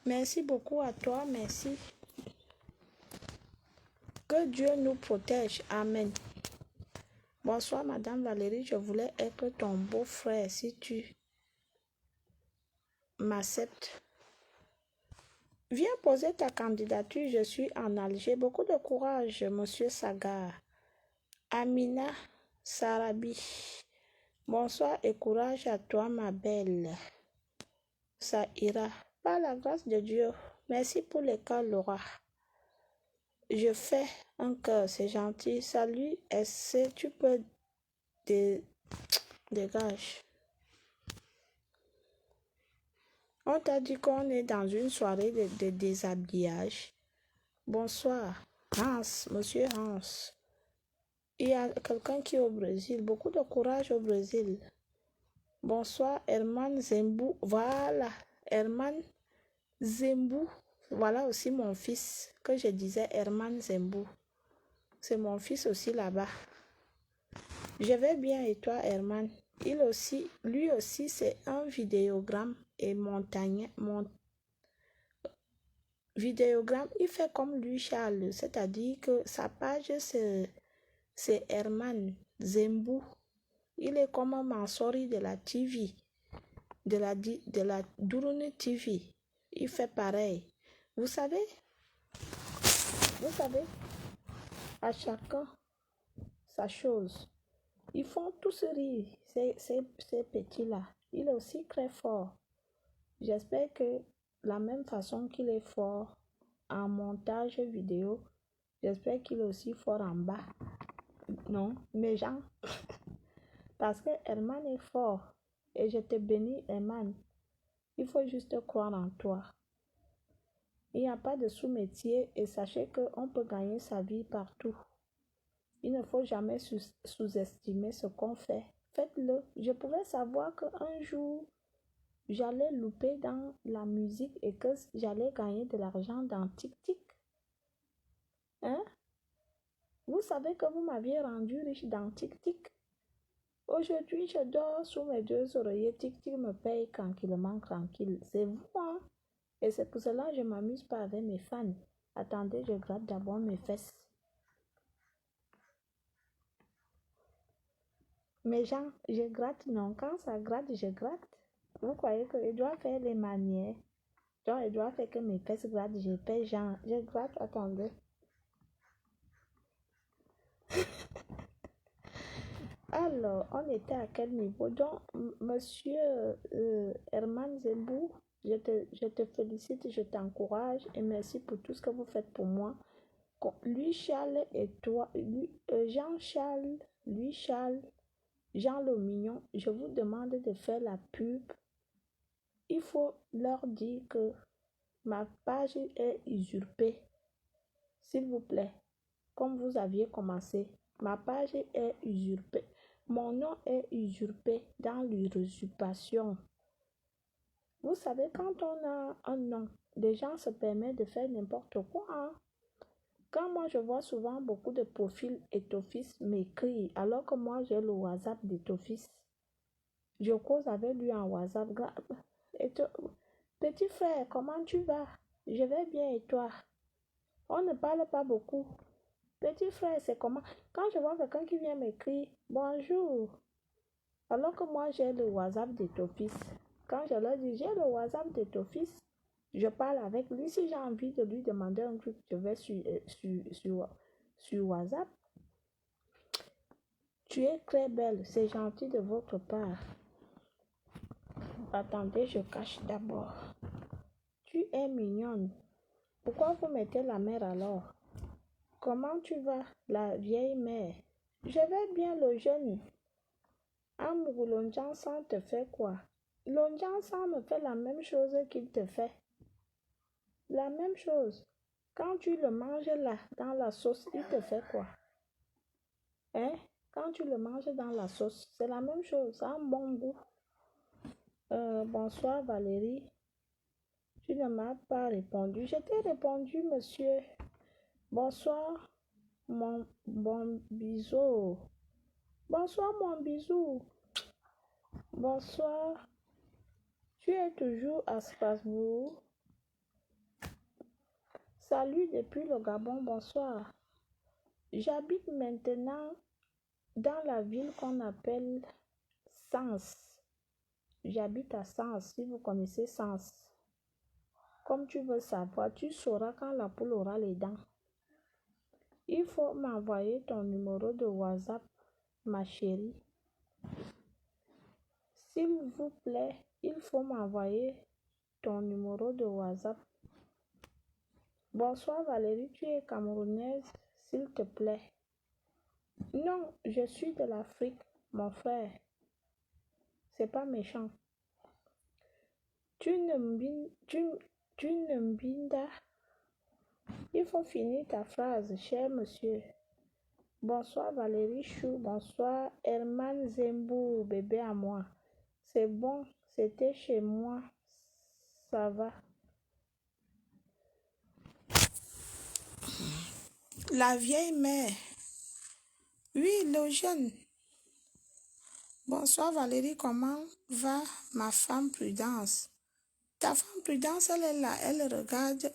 Merci beaucoup à toi. Merci. Que Dieu nous protège. Amen. Bonsoir, Madame Valérie. Je voulais être ton beau-frère si tu m'acceptes. Viens poser ta candidature. Je suis en Alger. Beaucoup de courage, Monsieur Sagar. Amina Sarabi. Bonsoir et courage à toi, ma belle. Ça ira. Par la grâce de Dieu. Merci pour l'école, Laura. Je fais un cœur, c'est gentil. Salut, est-ce que tu peux dégage. On t'a dit qu'on est dans une soirée de déshabillage. Bonsoir, Hans, monsieur Hans. Il y a quelqu'un qui est au Brésil. Beaucoup de courage au Brésil. Bonsoir, Herman Zembou. Voilà, Herman Zembou. Voilà aussi mon fils que je disais, Herman Zembou. C'est mon fils aussi là-bas. Je vais bien et toi, Herman? Lui aussi, c'est un vidéogramme et vidéogramme. Il fait comme lui, Charles, c'est-à-dire que sa page, c'est Herman Zembou. Il est comme un Mansori de la TV, de la Durune TV. Il fait pareil. Vous savez, vous savez, à chacun sa chose. Ils font tous rire, ces petits-là. Il est aussi très fort. J'espère que la même façon qu'il est fort en montage vidéo, j'espère qu'il est aussi fort en bas. Non, mes gens, parce que Herman est fort. Et je te bénis, Herman. Il faut juste croire en toi. Il n'y a pas de sous-métier et sachez qu'on peut gagner sa vie partout. Il ne faut jamais sous-estimer ce qu'on fait. Faites-le. Je pouvais savoir qu'un jour, j'allais louper dans la musique et que j'allais gagner de l'argent dans TikTok. Hein? Vous savez que vous m'aviez rendu riche dans TikTok. Aujourd'hui, je dors sous mes deux oreillers. TikTok me paye tranquillement, tranquille. C'est vous, hein? Et c'est pour cela que je ne m'amuse pas avec mes fans. Attendez, je gratte d'abord mes fesses. Mes gens, je gratte, non. Quand ça gratte, je gratte. Vous croyez que je dois faire les manières? Genre, je dois faire que mes fesses grattent, je fais genre, je gratte, attendez. Alors, on était à quel niveau? Donc, monsieur Herman Zembou, je te félicite, je t'encourage et merci pour tout ce que vous faites pour moi. Lui, Charles et toi, Jean-Charles, lui, Charles, Jean le Mignon, je vous demande de faire la pub. Il faut leur dire que ma page est usurpée. S'il vous plaît, comme vous aviez commencé, ma page est usurpée. Mon nom est usurpé dans l'usurpation. Vous savez, quand on a un nom, les gens se permettent de faire n'importe quoi. Hein? Quand moi, je vois souvent beaucoup de profils Etofis m'écrire, alors que moi, j'ai le WhatsApp d'Etofis. Je cause avec lui en WhatsApp. Petit frère, comment tu vas? Je vais bien et toi? On ne parle pas beaucoup. Petit frère, c'est comment? Quand je vois quelqu'un qui vient m'écrire, bonjour. Alors que moi, j'ai le WhatsApp de ton fils. Quand je leur dis, j'ai le WhatsApp de ton fils, je parle avec lui. Si j'ai envie de lui demander un truc, je vais sur WhatsApp. Tu es très belle, c'est gentil de votre part. Attendez, je cache d'abord. Tu es mignonne. Pourquoi vous mettez la mère alors? Comment tu vas, la vieille mère? Je vais bien, le jeune. Amour, l'onjansan te fait quoi? L'onjansan me fait la même chose qu'il te fait. La même chose. Quand tu le manges là, dans la sauce, il te fait quoi? Hein? Quand tu le manges dans la sauce, c'est la même chose, ça a un bon goût. Bonsoir Valérie. Tu ne m'as pas répondu. Je t'ai répondu, monsieur. Bonsoir, mon bon bisou. Bonsoir, mon bisou. Bonsoir. Tu es toujours à Strasbourg? Salut depuis le Gabon, bonsoir. J'habite maintenant dans la ville qu'on appelle Sens. J'habite à Sens, si vous connaissez Sens. Comme tu veux savoir, tu sauras quand la poule aura les dents. Il faut m'envoyer ton numéro de WhatsApp, ma chérie. S'il vous plaît, il faut m'envoyer ton numéro de WhatsApp. Bonsoir Valérie, tu es camerounaise, s'il te plaît. Non, je suis de l'Afrique, mon frère. C'est pas méchant. Tu ne m'binda. Il faut finir ta phrase, cher monsieur. Bonsoir Valérie Chou, bonsoir Herman Zembou, bébé à moi. C'est bon, c'était chez moi, ça va. La vieille mère. Oui, le jeune. Bonsoir Valérie, comment va ma femme Prudence? Ta femme Prudence, elle est là, elle regarde.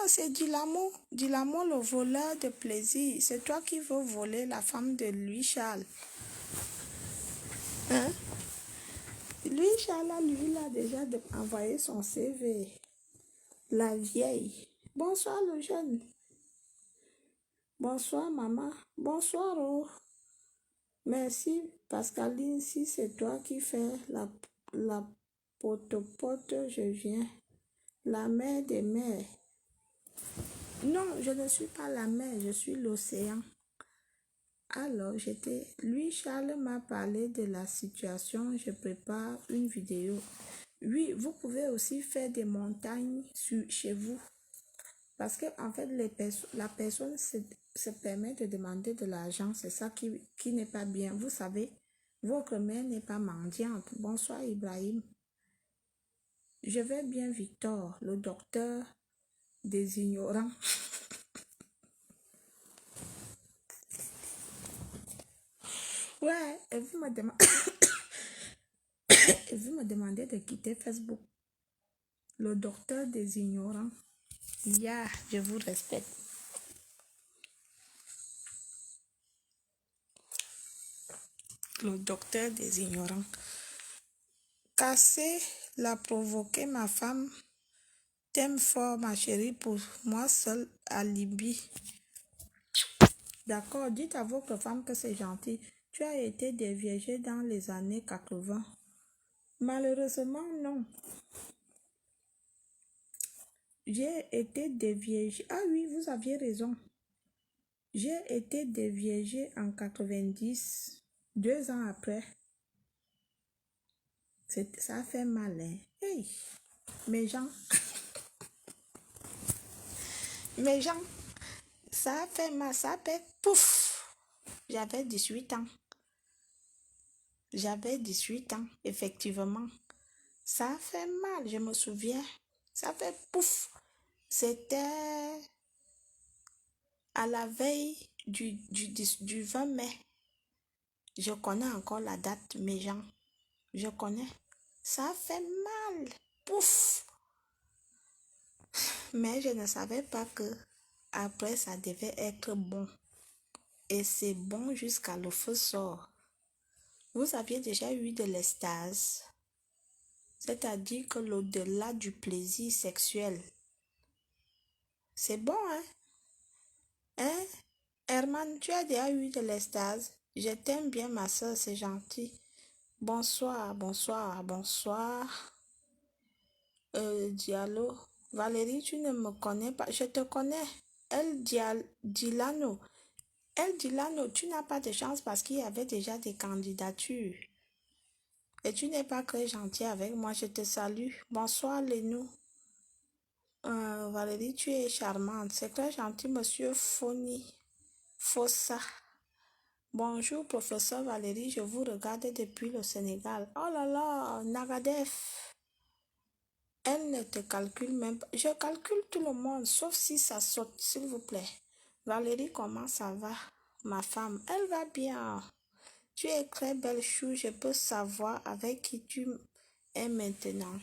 C'est Dilamo. Dilamo, le voleur de plaisir. C'est toi qui veux voler la femme de Louis Charles. Hein? Louis Charles, lui, il a déjà envoyé son CV. La vieille. Bonsoir le jeune. Bonsoir maman. Bonsoir. Oh. Merci Pascaline, si c'est toi qui fais la pote, je viens. La mer des mers. Non, je ne suis pas la mer, je suis l'océan. Alors, Lui, Charles m'a parlé de la situation, je prépare une vidéo. Oui, vous pouvez aussi faire des montagnes chez vous. Parce que, en fait, la personne se permet de demander de l'argent. C'est ça qui n'est pas bien. Vous savez, votre mère n'est pas mendiante. Bonsoir, Ibrahim. Je vais bien, Victor, le docteur des ignorants. Ouais, et vous me demandez de quitter Facebook. Le docteur des ignorants. Yeah, je vous respecte. Le docteur des ignorants. Casser l'a provoqué ma femme. T'aimes fort ma chérie, pour moi seul alibi. D'accord, dites à votre femme que c'est gentil. Tu as été déviégée dans les années 80. Malheureusement, non. J'ai été déviégée. Ah oui, vous aviez raison. J'ai été déviégée en 90, 2 ans après. Ça fait mal, hein? Hey, mes gens, ça fait mal, ça fait pouf. J'avais 18 ans. J'avais 18 ans, effectivement. Ça fait mal, je me souviens. Ça fait pouf. C'était à la veille du 20 mai. Je connais encore la date, mes gens. Je connais. Ça fait mal. Pouf. Mais je ne savais pas que après ça devait être bon. Et c'est bon jusqu'à le feu sort. Vous aviez déjà eu de l'extase. C'est-à-dire que l'au-delà du plaisir sexuel. C'est bon, hein? Hein? Herman, tu as déjà eu de l'extase? Je t'aime bien, ma soeur, c'est gentil. Bonsoir, bonsoir, bonsoir. Diallo. Valérie, tu ne me connais pas. Je te connais. Dilano. Dilano, tu n'as pas de chance parce qu'il y avait déjà des candidatures. Et tu n'es pas très gentil avec moi. Je te salue. Bonsoir, Lénou. Valérie, tu es charmante. C'est très gentil, monsieur Foni. Fossa. Bonjour, professeur Valérie. Je vous regarde depuis le Sénégal. Oh là là, Nagadef. Elle ne te calcule même pas. Je calcule tout le monde, sauf si ça saute, s'il vous plaît. Valérie, comment ça va? Ma femme, elle va bien. Tu es très belle, chou. Je peux savoir avec qui tu es maintenant.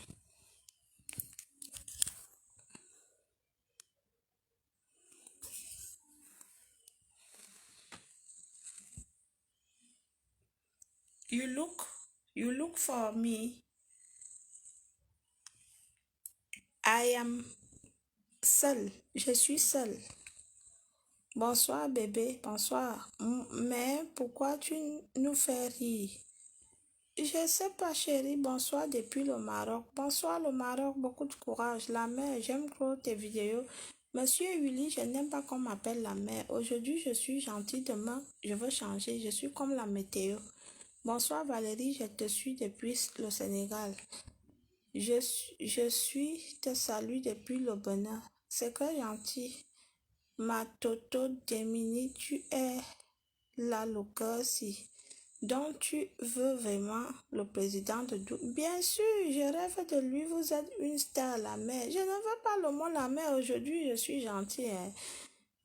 You look for me. I am seule. Je suis seule. Bonsoir, bébé. Bonsoir. Mais pourquoi tu nous fais rire? Je sais pas, chérie. Bonsoir depuis le Maroc. Bonsoir, le Maroc. Beaucoup de courage. La mère, j'aime trop tes vidéos. Monsieur Willy, je n'aime pas qu'on m'appelle la mère. Aujourd'hui, je suis gentille. Demain, je veux changer. Je suis comme la météo. Bonsoir, Valérie. Je te suis depuis le Sénégal. Je te salue depuis le Bénin. C'est très gentil. Ma Toto Demini, tu es là, le cœur, si. Donc, tu veux vraiment le président de Dou? Bien sûr, je rêve de lui. Vous êtes une star, la mère. Je ne veux pas le mot la mère. Aujourd'hui, je suis gentille, hein.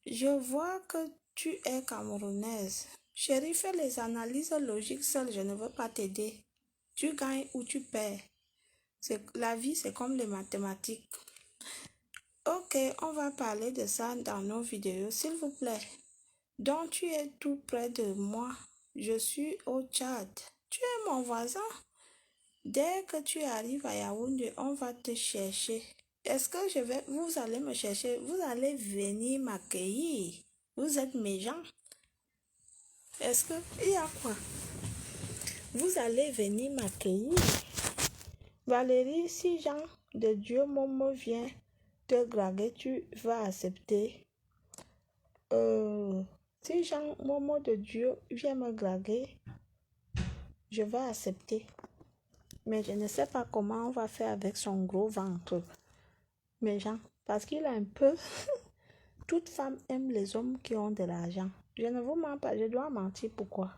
Je vois que tu es camerounaise. Chérie, fais les analyses logiques seul, je ne veux pas t'aider. Tu gagnes ou tu perds. La vie, c'est comme les mathématiques. Ok, on va parler de ça dans nos vidéos, s'il vous plaît. Donc, tu es tout près de moi. Je suis au Tchad. Tu es mon voisin. Dès que tu arrives à Yaoundé, on va te chercher. Est-ce que vous allez me chercher? Vous allez venir m'accueillir. Vous êtes mes gens. Est-ce que, il y a quoi? Vous allez venir m'accueillir. Valérie, si Jean de Dieu Momo vient te draguer, tu vas accepter. Si Jean Momo de Dieu vient me draguer, je vais accepter. Mais je ne sais pas comment on va faire avec son gros ventre. Mais Jean, parce qu'il a un peu... Toute femme aime les hommes qui ont de l'argent. Je ne vous mens pas, je dois mentir. Pourquoi?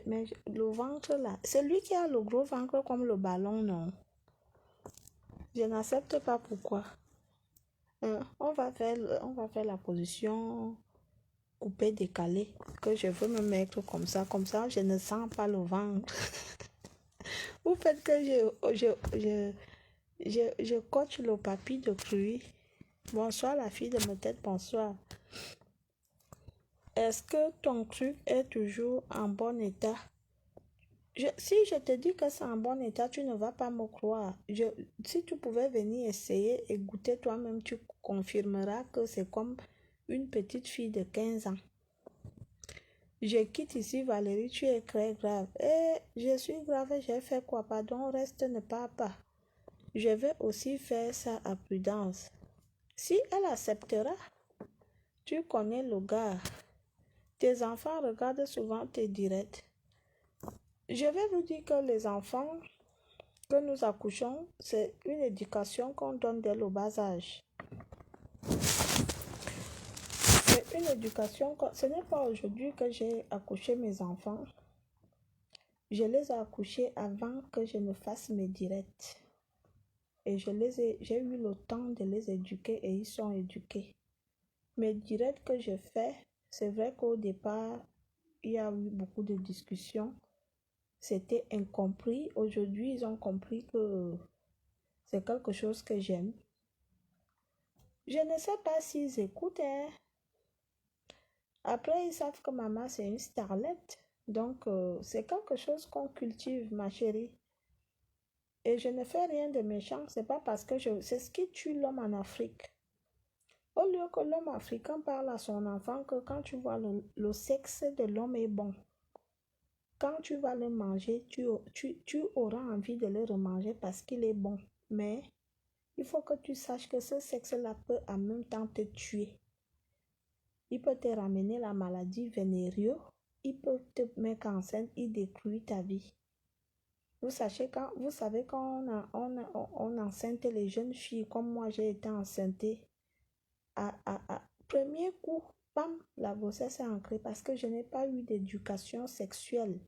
Mais le ventre là, c'est lui qui a le gros ventre comme le ballon, non? Je n'accepte pas pourquoi. On va faire la position coupée, décalée, que je veux me mettre comme ça. Comme ça, je ne sens pas le ventre. Vous faites que je coach le papy de Cruy. Bonsoir la fille de ma tête, bonsoir. Est-ce que ton truc est toujours en bon état? Si je te dis que c'est en bon état, tu ne vas pas me croire. Si tu pouvais venir essayer et goûter toi-même, tu confirmeras que c'est comme une petite fille de 15 ans. Je quitte ici, Valérie, tu es très grave. Je suis grave, j'ai fait quoi? Pardon, reste, ne pars pas. Je vais aussi faire ça à prudence. Si elle acceptera, tu connais le gars. Tes enfants regardent souvent tes directs. Je vais vous dire que les enfants que nous accouchons, c'est une éducation qu'on donne dès le bas âge. C'est une éducation, ce n'est pas aujourd'hui que j'ai accouché mes enfants. Je les ai accouchés avant que je ne fasse mes directs. Et j'ai eu le temps de les éduquer et ils sont éduqués. Mes directs que je fais, c'est vrai qu'au départ, il y a eu beaucoup de discussions. C'était incompris. Aujourd'hui, ils ont compris que c'est quelque chose que j'aime. Je ne sais pas s'ils écoutent. Après, ils savent que maman, c'est une starlette. Donc, c'est quelque chose qu'on cultive, ma chérie. Et je ne fais rien de méchant. C'est pas parce que c'est ce qui tue l'homme en Afrique. Au lieu que l'homme africain parle à son enfant que quand tu vois le sexe de l'homme est bon, quand tu vas le manger, tu auras envie de le remanger parce qu'il est bon. Mais il faut que tu saches que ce sexe-là peut en même temps te tuer. Il peut te ramener la maladie vénéreuse, il peut te mettre enceinte, il détruit ta vie. Vous savez quand on enceinte les jeunes filles, comme moi j'ai été enceinte, premier coup, bam, la grossesse est ancrée parce que je n'ai pas eu d'éducation sexuelle.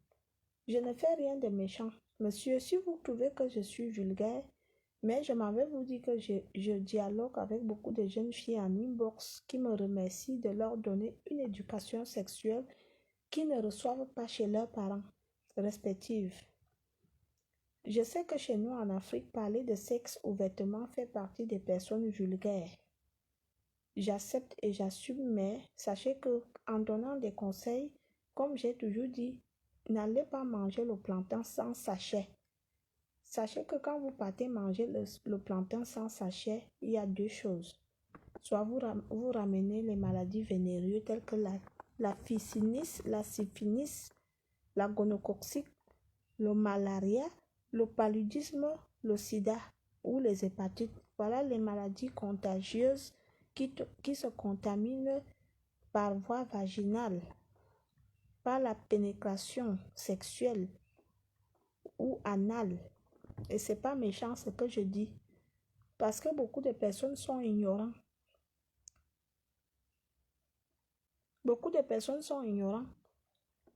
Je ne fais rien de méchant. Monsieur, si vous trouvez que je suis vulgaire, mais je m'en vais vous dire que je dialogue avec beaucoup de jeunes filles en inbox qui me remercient de leur donner une éducation sexuelle qu'ils ne reçoivent pas chez leurs parents respectifs. Je sais que chez nous en Afrique, parler de sexe ouvertement fait partie des personnes vulgaires. J'accepte et j'assume, mais sachez que en donnant des conseils, comme j'ai toujours dit, n'allez pas manger le plantain sans sachet. Sachez que quand vous partez manger le plantain sans sachet, il y a deux choses. Soit vous ramenez les maladies vénérieuses telles que la syphilis, la gonocoxique, le malaria, le paludisme, le sida ou les hépatites. Voilà les maladies contagieuses qui se contaminent par voie vaginale, par la pénétration sexuelle ou anale. Et c'est pas méchant ce que je dis. Parce que beaucoup de personnes sont ignorants. Beaucoup de personnes sont ignorants.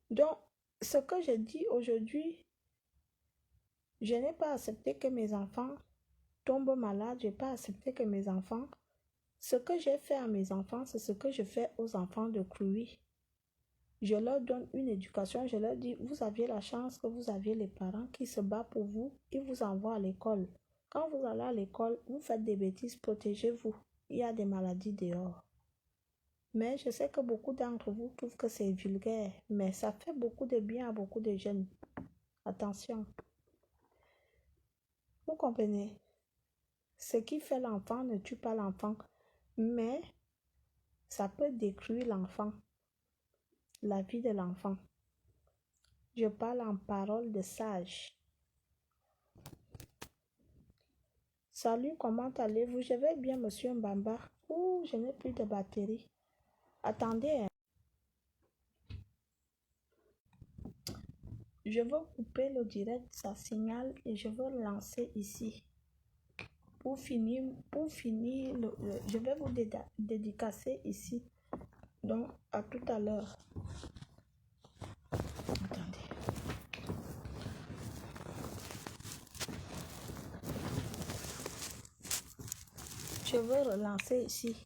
Donc, ce que je dis aujourd'hui, je n'ai pas accepté que mes enfants tombent malades. Je n'ai pas accepté que mes enfants... Ce que j'ai fait à mes enfants, c'est ce que je fais aux enfants de Cruy. Je leur donne une éducation, je leur dis, vous aviez la chance que vous aviez les parents qui se battent pour vous, ils vous envoient à l'école. Quand vous allez à l'école, vous faites des bêtises, protégez-vous. Il y a des maladies dehors. Mais je sais que beaucoup d'entre vous trouvent que c'est vulgaire, mais ça fait beaucoup de bien à beaucoup de jeunes. Attention. Vous comprenez? Ce qui fait l'enfant ne tue pas l'enfant, mais ça peut détruire l'enfant, la vie de l'enfant. Je parle en parole de sage. Salut, comment allez-vous? Je vais bien, monsieur Mbamba. Ouh, je n'ai plus de batterie. Attendez, hein. Je veux couper le direct, ça signale, et je veux le lancer ici. Pour finir, je vais vous dédicacer ici. Donc, à tout à l'heure. Attendez. Je veux relancer ici.